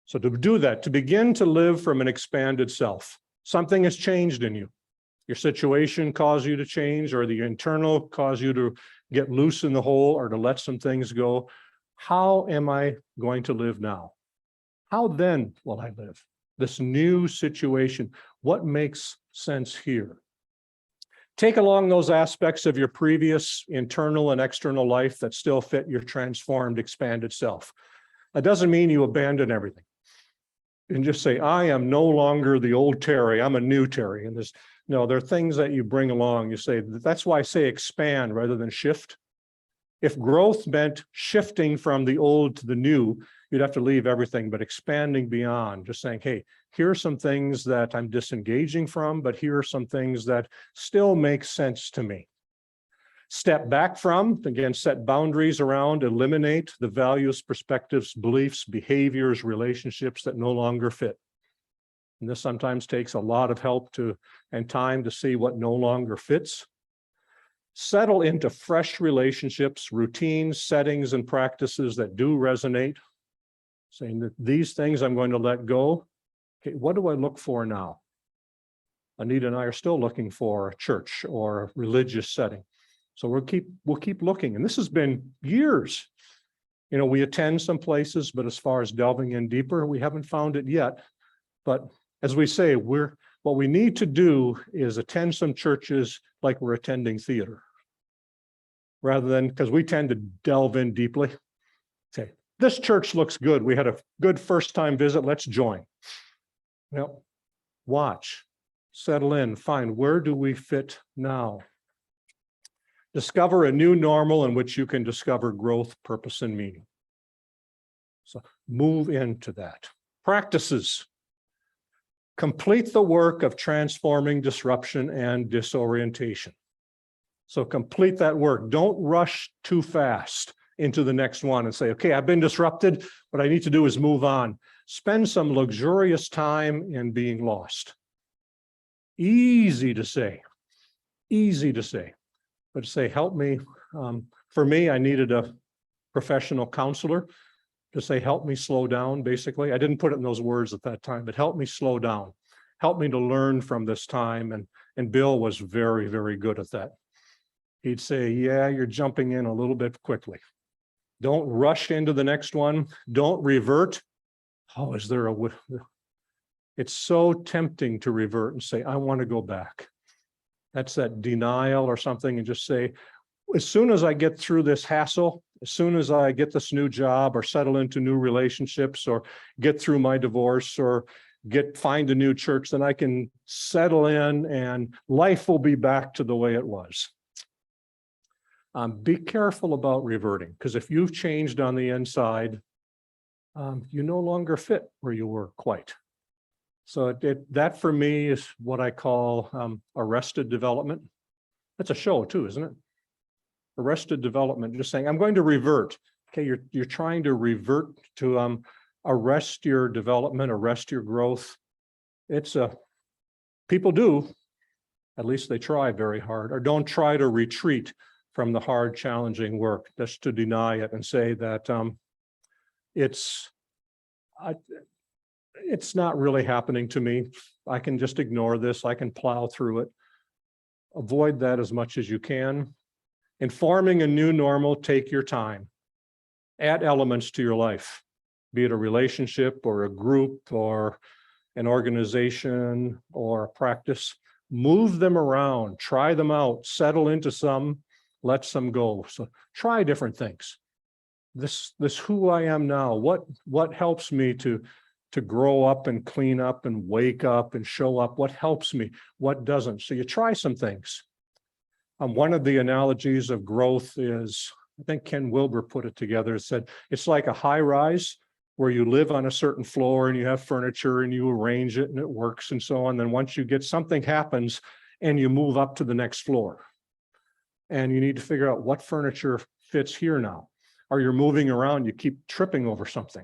So to do that, to begin to live from an expanded self, something has changed in you. Your situation caused you to change, or the internal caused you to get loose in the hole or to let some things go. How am I going to live now? How then will I live? This new situation, what makes sense here? Take along those aspects of your previous internal and external life that still fit your transformed, expanded self. That doesn't mean you abandon everything. And just say, I am no longer the old Terry, I'm a new Terry. And no, there are things that you bring along. You say, that's why I say expand rather than shift. If growth meant shifting from the old to the new, you'd have to leave everything, but expanding beyond, just saying, hey, here are some things that I'm disengaging from, but here are some things that still make sense to me. Step back from, again, set boundaries around, eliminate the values, perspectives, beliefs, behaviors, relationships that no longer fit. And this sometimes takes a lot of help and time to see what no longer fits. Settle into fresh relationships, routines, settings, and practices that do resonate. Saying that these things I'm going to let go. Okay, what do I look for now? Anita and I are still looking for a church or a religious setting. So we'll keep looking. And this has been years. You know, we attend some places, but as far as delving in deeper, we haven't found it yet. But as we say, what we need to do is attend some churches like we're attending theater. Rather than, because we tend to delve in deeply. Say, this church looks good. We had a good first-time visit. Let's join. Well, watch, settle in, find where do we fit now? Discover a new normal in which you can discover growth, purpose, and meaning. So move into that. Practices. Complete the work of transforming disruption and disorientation. So complete that work. Don't rush too fast into the next one and say, okay, I've been disrupted. What I need to do is move on. Spend some luxurious time in being lost. Easy to say, but say, help me. For me, I needed a professional counselor to say, help me slow down, basically. I didn't put it in those words at that time, but help me slow down. Help me to learn from this time. And Bill was very, very good at that. He'd say, yeah, you're jumping in a little bit quickly. Don't rush into the next one. Don't revert. Oh, it's so tempting to revert and say, I want to go back. That's that denial or something, and just say, as soon as I get through this hassle, as soon as I get this new job or settle into new relationships or get through my divorce or find a new church, then I can settle in and life will be back to the way it was. Be careful about reverting, because if you've changed on the inside, you no longer fit where you were quite. So that for me is what I call arrested development. That's a show too, isn't it? Arrested development, just saying, I'm going to revert. Okay, you're trying to revert to arrest your development, arrest your growth. People do, at least they try very hard, or don't try to retreat from the hard, challenging work, just to deny it and say that it's not really happening to me. I can just ignore this. I can plow through it. Avoid that as much as you can. In forming a new normal, take your time. Add elements to your life, be it a relationship or a group or an organization or a practice. Move them around, try them out, settle into some, let some go. So try different things. This who I am now, what helps me to grow up and clean up and wake up and show up? What helps me? What doesn't? So you try some things. One of the analogies of growth is, I think Ken Wilber put it together, said, it's like a high rise where you live on a certain floor and you have furniture and you arrange it and it works and so on. Then once you get something happens and you move up to the next floor and you need to figure out what furniture fits here now. Or you're moving around, you keep tripping over something.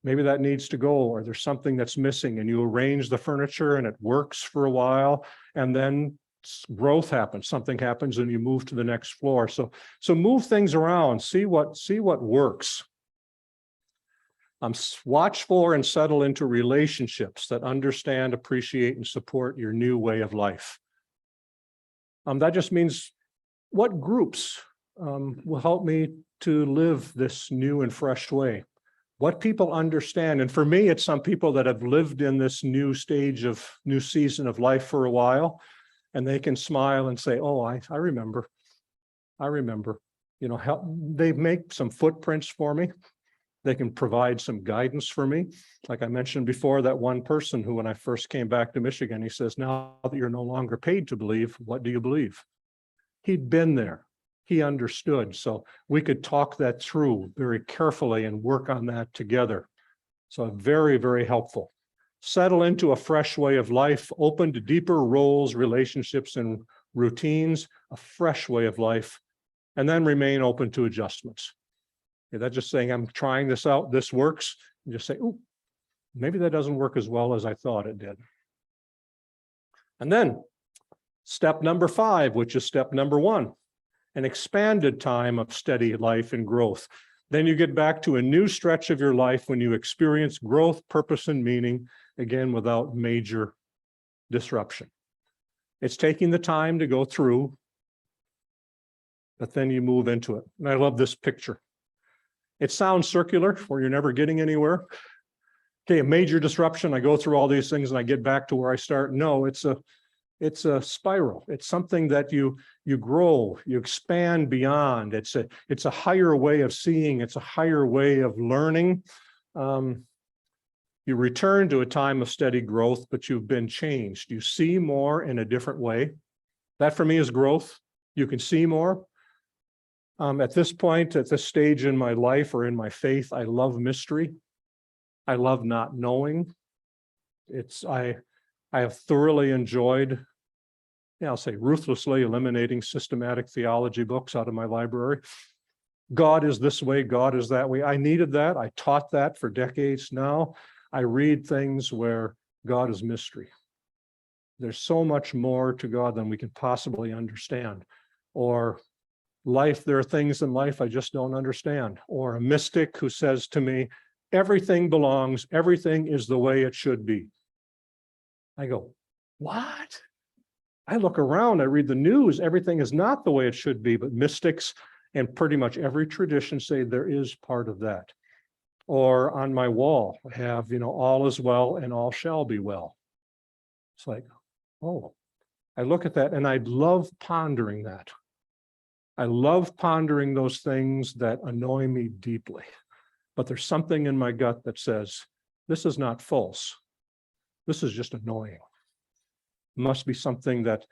Maybe that needs to go, or there's something that's missing and you arrange the furniture and it works for a while, and then growth happens, something happens and you move to the next floor. So move things around, see what works. Watch for and settle into relationships that understand, appreciate, and support your new way of life. That just means what groups will help me to live this new and fresh way. What people understand, and for me, it's some people that have lived in this new season of life for a while, and they can smile and say, oh, I remember. I remember, you know, help, they make some footprints for me. They can provide some guidance for me. Like I mentioned before, that one person who, when I first came back to Michigan, he says, now that you're no longer paid to believe, what do you believe? He'd been there. He understood. So we could talk that through very carefully and work on that together. So very, very helpful. Settle into a fresh way of life, open to deeper roles, relationships, and routines, a fresh way of life, and then remain open to adjustments. Okay, that's just saying, I'm trying this out, this works. You just say, oh, maybe that doesn't work as well as I thought it did. And then step number 5, which is step number 1, an expanded time of steady life and growth. Then you get back to a new stretch of your life when you experience growth, purpose, and meaning, again, without major disruption. It's taking the time to go through, but then you move into it. And I love this picture. It sounds circular, where you're never getting anywhere. Okay, a major disruption, I go through all these things and I get back to where I start. No, it's a spiral. It's something that you grow, you expand beyond. It's a higher way of seeing. It's a higher way of learning. You return to a time of steady growth, but you've been changed. You see more in a different way. That for me is growth. You can see more. At this point, at this stage in my life or in my faith, I love mystery. I love not knowing. I have thoroughly enjoyed, I'll say ruthlessly eliminating systematic theology books out of my library. God is this way, God is that way. I needed that. I taught that for decades now. I read things where God is mystery. There's so much more to God than we can possibly understand. Or life, there are things in life I just don't understand. Or a mystic who says to me, everything belongs, everything is the way it should be. I go, what? I look around, I read the news, everything is not the way it should be, but mystics and pretty much every tradition say there is part of that. Or on my wall, I have, all is well and all shall be well. It's like, oh, I look at that and I love pondering that. I love pondering those things that annoy me deeply. But there's something in my gut that says, this is not false. This is just annoying. Must be something that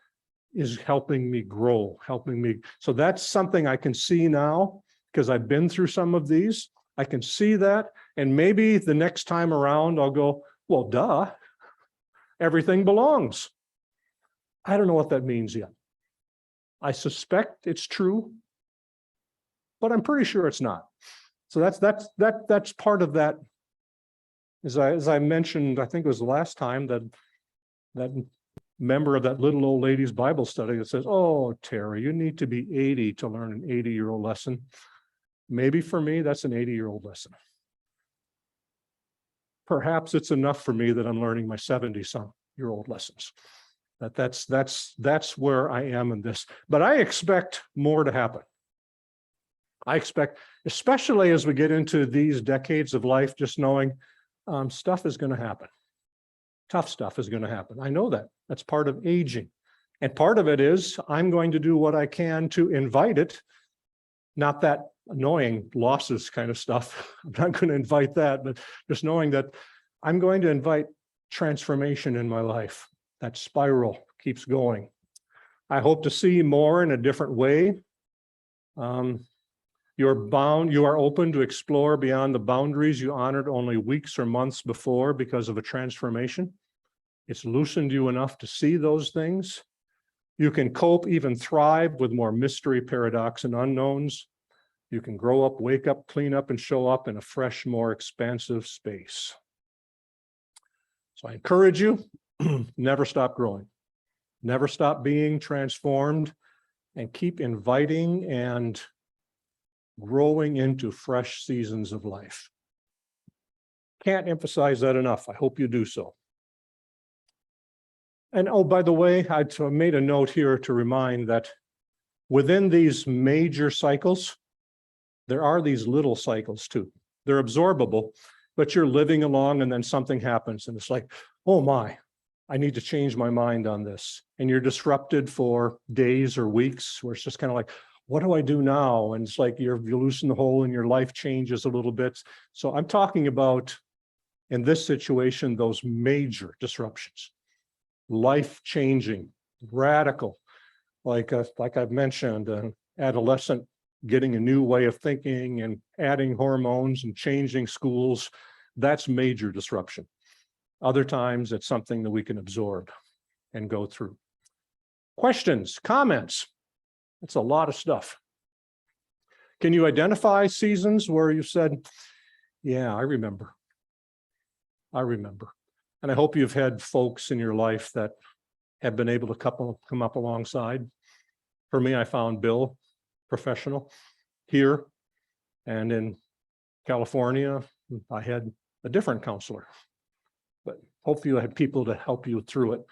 is helping me grow, helping me. So that's something I can see now because I've been through some of these. I can see that. And maybe the next time around, I'll go, well, duh, everything belongs. I don't know what that means yet. I suspect it's true, but I'm pretty sure it's not. So that's part of that. As I mentioned, I think it was the last time that member of that little old lady's Bible study that says, oh, Terry, you need to be 80 to learn an 80-year-old lesson. Maybe for me, that's an 80-year-old lesson. Perhaps it's enough for me that I'm learning my 70-some-year-old lessons. That's where I am in this. But I expect more to happen. I expect, especially as we get into these decades of life, just knowing stuff is going to happen. Tough stuff is going to happen. I know that. That's part of aging. And part of it is I'm going to do what I can to invite it, not that annoying losses kind of stuff. I'm not going to invite that, but just knowing that I'm going to invite transformation in my life. That spiral keeps going. I hope to see more in a different way. You are open to explore beyond the boundaries you honored only weeks or months before because of a transformation. It's loosened you enough to see those things. You can cope, even thrive with more mystery, paradox, and unknowns. You can grow up, wake up, clean up, and show up in a fresh, more expansive space. So I encourage you, never stop growing. Never stop being transformed, and keep inviting and growing into fresh seasons of life. Can't emphasize that enough. I hope you do so. And oh, by the way, I made a note here to remind that within these major cycles, there are these little cycles too. They're absorbable, but you're living along and then something happens and it's like, oh my, I need to change my mind on this. And you're disrupted for days or weeks where it's just kind of like, what do I do now? And it's like you loosen the hole and your life changes a little bit. So I'm talking about, in this situation, those major disruptions, life-changing, radical, like I've mentioned, an adolescent getting a new way of thinking and adding hormones and changing schools. That's major disruption. Other times it's something that we can absorb and go through. Questions, comments? That's a lot of stuff. Can you identify seasons where you said, yeah, I remember. And I hope you've had folks in your life that have been able to come up alongside. For me, I found Bill, professional, here, and in California, I had a different counselor. But hopefully you had people to help you through it.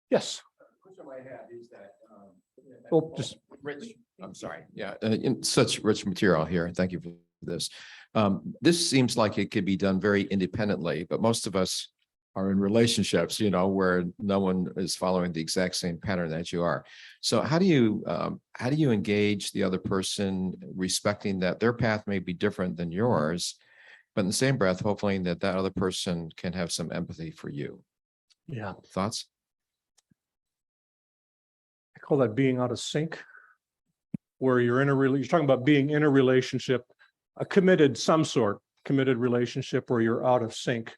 Yes. Question I had is that, Oh, just Rich, I'm sorry. Yeah, in such rich material here. Thank you for this. This seems like it could be done very independently, but most of us are in relationships, where no one is following the exact same pattern that you are. So how do you engage the other person, respecting that their path may be different than yours, but in the same breath, hopefully that other person can have some empathy for you? Yeah. Thoughts? I call that being out of sync, where you're you're talking about being in a relationship, a committed relationship where you're out of sync.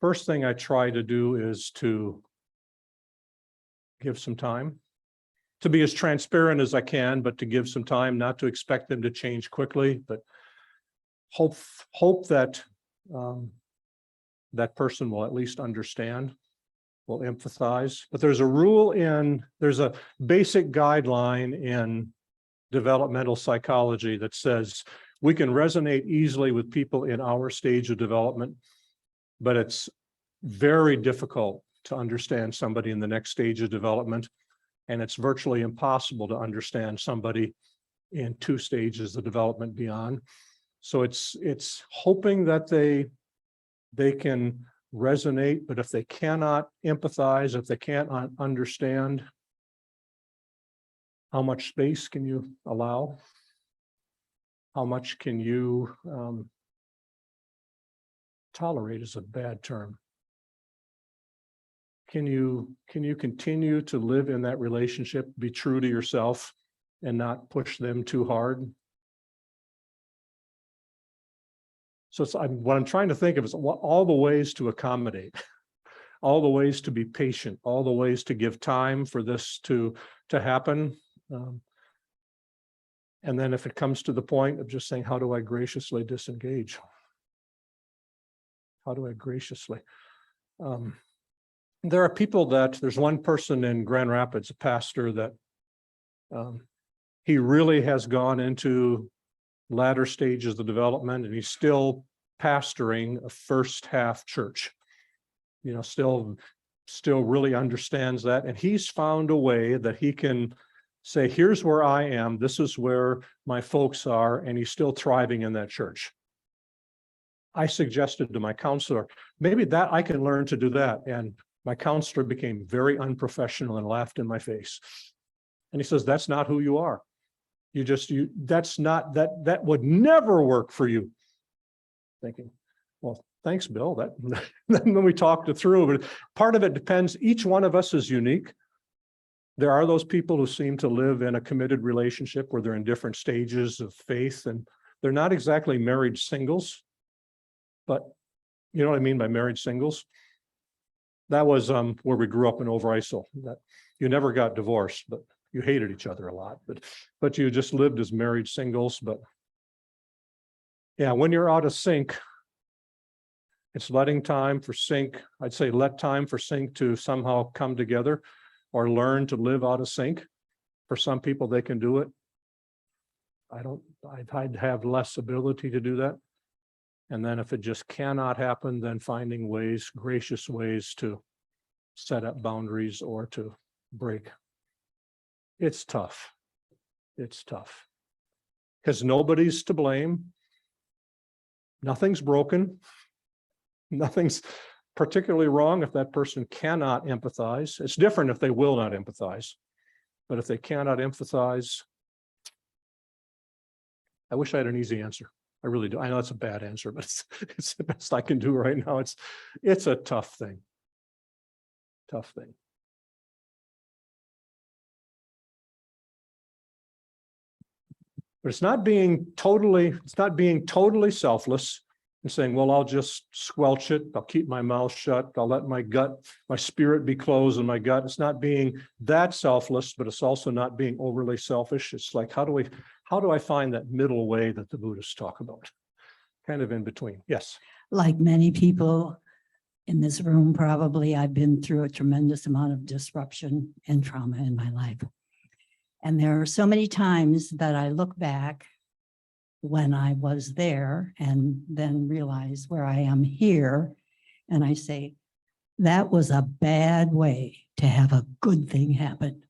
First thing I try to do is to give some time, to be as transparent as I can, but to give some time, not to expect them to change quickly, but hope that that person will at least understand, will empathize. But there's a basic guideline in developmental psychology that says we can resonate easily with people in our stage of development, but it's very difficult to understand somebody in the next stage of development. And it's virtually impossible to understand somebody in 2 stages of development beyond. So it's hoping that they can resonate, but if they cannot empathize, if they can't understand, how much space can you allow? How much can you tolerate is a bad term. Can you continue to live in that relationship, be true to yourself and not push them too hard? So what I'm trying to think of is all the ways to accommodate, all the ways to be patient, all the ways to give time for this to happen. And then if it comes to the point of just saying, how do I graciously disengage? How do I graciously? There are people there's one person in Grand Rapids, a pastor that he really has gone into latter stages of development, and he's still pastoring a first half church, still really understands that. And he's found a way that he can say, here's where I am, this is where my folks are, and he's still thriving in that church. I suggested to my counselor, maybe that I can learn to do that. And my counselor became very unprofessional and laughed in my face. And he says, that's not who you are. That would never work for you. Thinking, well, thanks, Bill. Then we talked it through, but part of it depends. Each one of us is unique. There are those people who seem to live in a committed relationship where they're in different stages of faith, and they're not exactly married singles, but you know what I mean by married singles? That was where we grew up in Overijssel. That you never got divorced, but you hated each other a lot, but you just lived as married singles. But yeah, when you're out of sync, it's letting time for sync. I'd say let time for sync to somehow come together, or learn to live out of sync. For some people, they can do it. I'd have less ability to do that. And then if it just cannot happen, then finding ways, gracious ways to set up boundaries or to break. It's tough. It's tough. Because nobody's to blame. Nothing's broken. Nothing's particularly wrong if that person cannot empathize. It's different if they will not empathize. But if they cannot empathize, I wish I had an easy answer. I really do. I know it's a bad answer, but it's the best I can do right now. It's a tough thing. Tough thing. But it's not being totally selfless and saying, well, I'll just squelch it. I'll keep my mouth shut. I'll let my spirit be closed in my gut. It's not being that selfless, but it's also not being overly selfish. It's like, how do I find that middle way that the Buddhists talk about? Kind of in between. Yes. Like many people in this room, probably I've been through a tremendous amount of disruption and trauma in my life. And there are so many times that I look back when I was there and then realize where I am here. And I say, that was a bad way to have a good thing happen.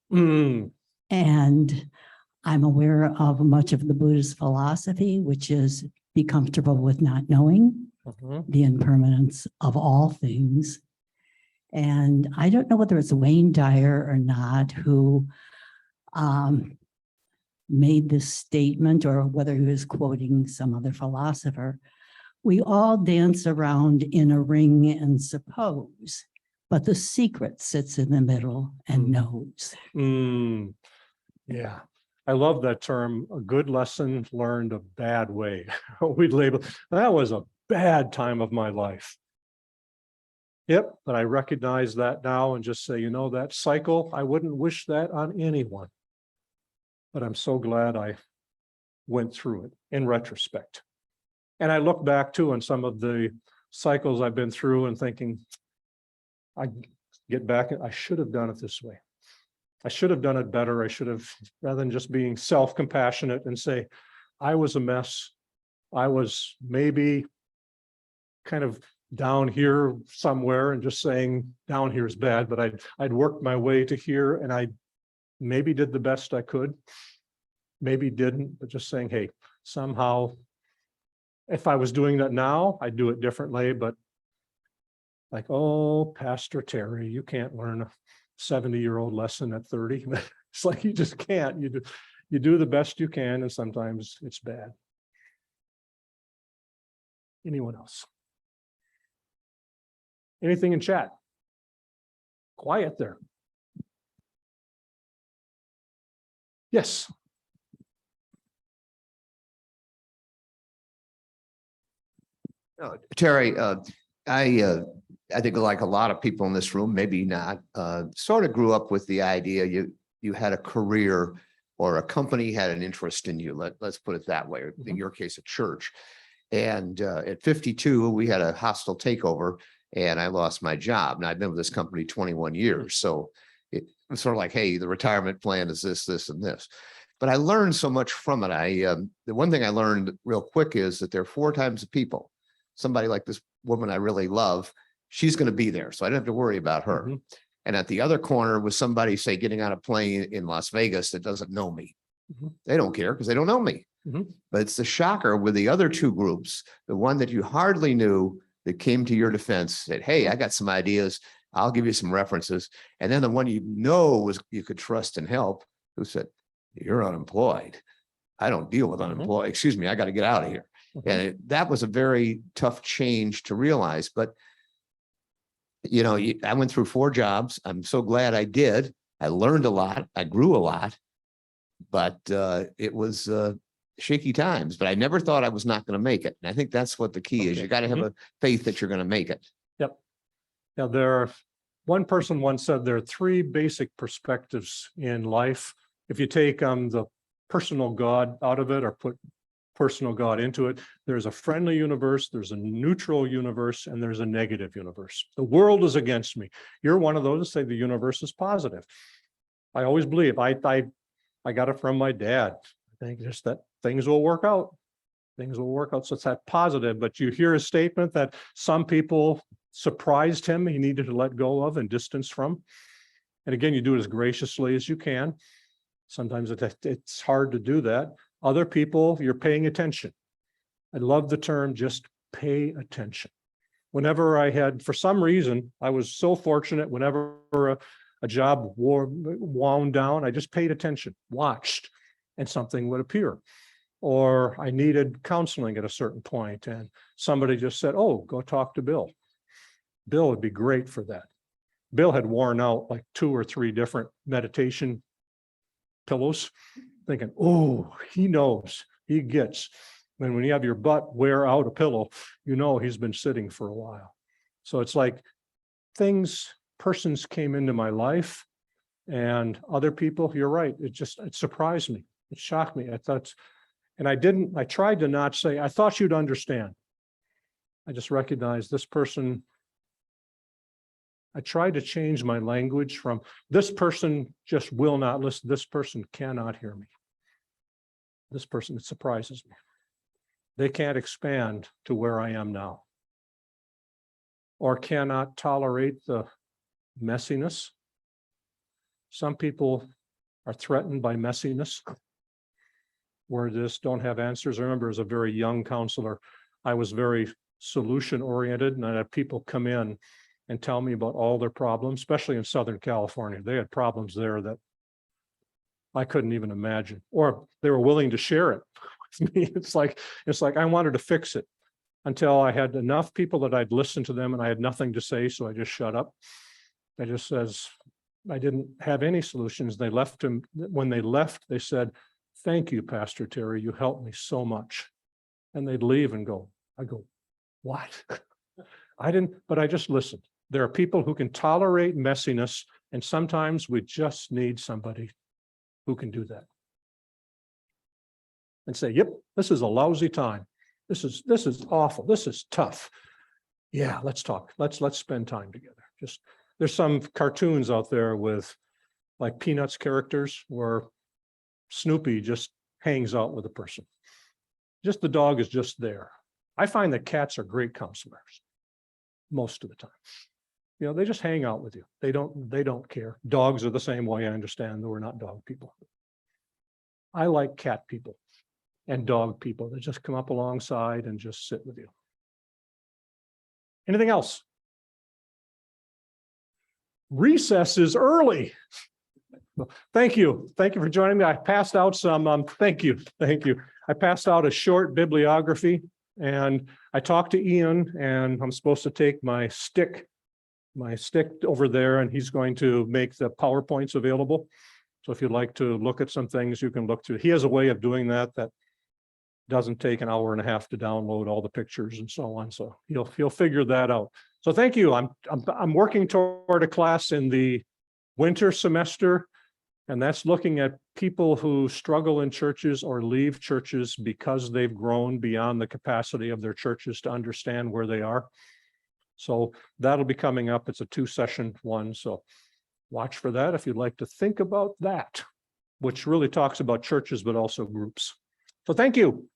And I'm aware of much of the Buddhist philosophy, which is be comfortable with not knowing the impermanence of all things. And I don't know whether it's Wayne Dyer or not who made this statement, or whether he was quoting some other philosopher. We all dance around in a ring and suppose, but the secret sits in the middle and knows. Yeah. I love that term, a good lesson learned a bad way. We'd label, that was a bad time of my life. Yep, but I recognize that now and just say, that cycle, I wouldn't wish that on anyone. But I'm so glad I went through it in retrospect. And I look back too on some of the cycles I've been through and thinking, I get back, I should have done it this way. I should have done it better. I should have, rather than just being self-compassionate and say, I was a mess. I was maybe kind of down here somewhere and just saying down here is bad, but I'd worked my way to here and I maybe did the best I could, maybe didn't, but just saying, hey, somehow, if I was doing that now, I'd do it differently, but like, oh, Pastor Terry, you can't learn a 70-year-old lesson at 30. It's like, you just can't. You do the best you can, and sometimes it's bad. Anyone else? Anything in chat? Quiet there. Yes. Terry, I think like a lot of people in this room, maybe not, sort of grew up with the idea you had a career or a company had an interest in you. Let's put it that way. In your case, a church. And at 52, we had a hostile takeover and I lost my job. And I've been with this company 21 years. So it was sort of like, hey, the retirement plan is this, this, and this. But I learned so much from it. The one thing I learned real quick is that there are 4 types of people. Somebody like this woman I really love, she's going to be there. So I don't have to worry about her. And at the other corner was somebody, say, getting on a plane in Las Vegas that doesn't know me. They don't care because they don't know me. But it's the shocker with the other 2 groups, the one that you hardly knew that came to your defense, said, hey, I got some ideas. I'll give you some references. And then the one was you could trust and help, who said, you're unemployed. I don't deal with unemployed. Excuse me, I got to get out of here. And that was a very tough change to realize. But, I went through 4 jobs. I'm so glad I did. I learned a lot. I grew a lot. But it was shaky times. But I never thought I was not going to make it. And I think that's what the key is. You got to have a faith that you're going to make it. Yep. Now, one person once said there are 3 basic perspectives in life. If you take the personal God out of it or put personal God into it, there's a friendly universe, there's a neutral universe, and there's a negative universe. The world is against me. You're one of those that say the universe is positive. I always believe, I got it from my dad. I think just that things will work out. Things will work out. So it's that positive, but you hear a statement that some people surprised him, he needed to let go of and distance from. And again, you do it as graciously as you can. Sometimes it's hard to do that. Other people, you're paying attention. I love the term, just pay attention. Whenever I had, for some reason, I was so fortunate whenever a job wound down, I just paid attention, watched, and something would appear. Or I needed counseling at a certain point and somebody just said, oh, go talk to Bill. Bill would be great for that. Bill had worn out like 2 or 3 different meditation pillows, thinking, oh, he knows, he gets. And when you have your butt wear out a pillow, you know he's been sitting for a while. So it's like persons came into my life and other people, you're right, it surprised me. It shocked me. I tried to not say, I thought you'd understand. I just recognized this person. I tried to change my language from this person just will not listen. This person cannot hear me. This person, it surprises me. They can't expand to where I am now. Or cannot tolerate the messiness. Some people are threatened by messiness, where just don't have answers. I remember as a very young counselor, I was very solution oriented, and I had people come in and tell me about all their problems, especially in Southern California. They had problems there that I couldn't even imagine, or they were willing to share it with me. It's like I wanted to fix it until I had enough people that I'd listen to them and I had nothing to say. So I just shut up. I just says, I didn't have any solutions. They left him. When they left, they said, thank you, Pastor Terry, you helped me so much. And they'd leave and go, I go, what? I didn't, but I just listened. There are people who can tolerate messiness, and sometimes we just need somebody who can do that. And say, yep, this is a lousy time. This is awful. This is tough. Yeah, let's talk. Let's spend time together. There's some cartoons out there with like Peanuts characters where Snoopy just hangs out with a person. Just the dog is just there. I find that cats are great counselors most of the time. You know, they just hang out with you. They don't care. Dogs are the same way. I understand that we're not dog people. I like cat people and dog people that just come up alongside and just sit with you. Anything else? Recess is early. Thank you. Thank you for joining me. I passed out some, thank you. I passed out a short bibliography and I talked to Ian and I'm supposed to take my stick over there and he's going to make the PowerPoints available. So if you'd like to look at some things, you can look through. He has a way of doing that doesn't take an hour and a half to download all the pictures and so on. So he'll figure that out. So thank you. I'm working toward a class in the winter semester, and that's looking at people who struggle in churches or leave churches because they've grown beyond the capacity of their churches to understand where they are. So that'll be coming up. It's a 2-session one. So watch for that if you'd like to think about that, which really talks about churches, but also groups. So thank you.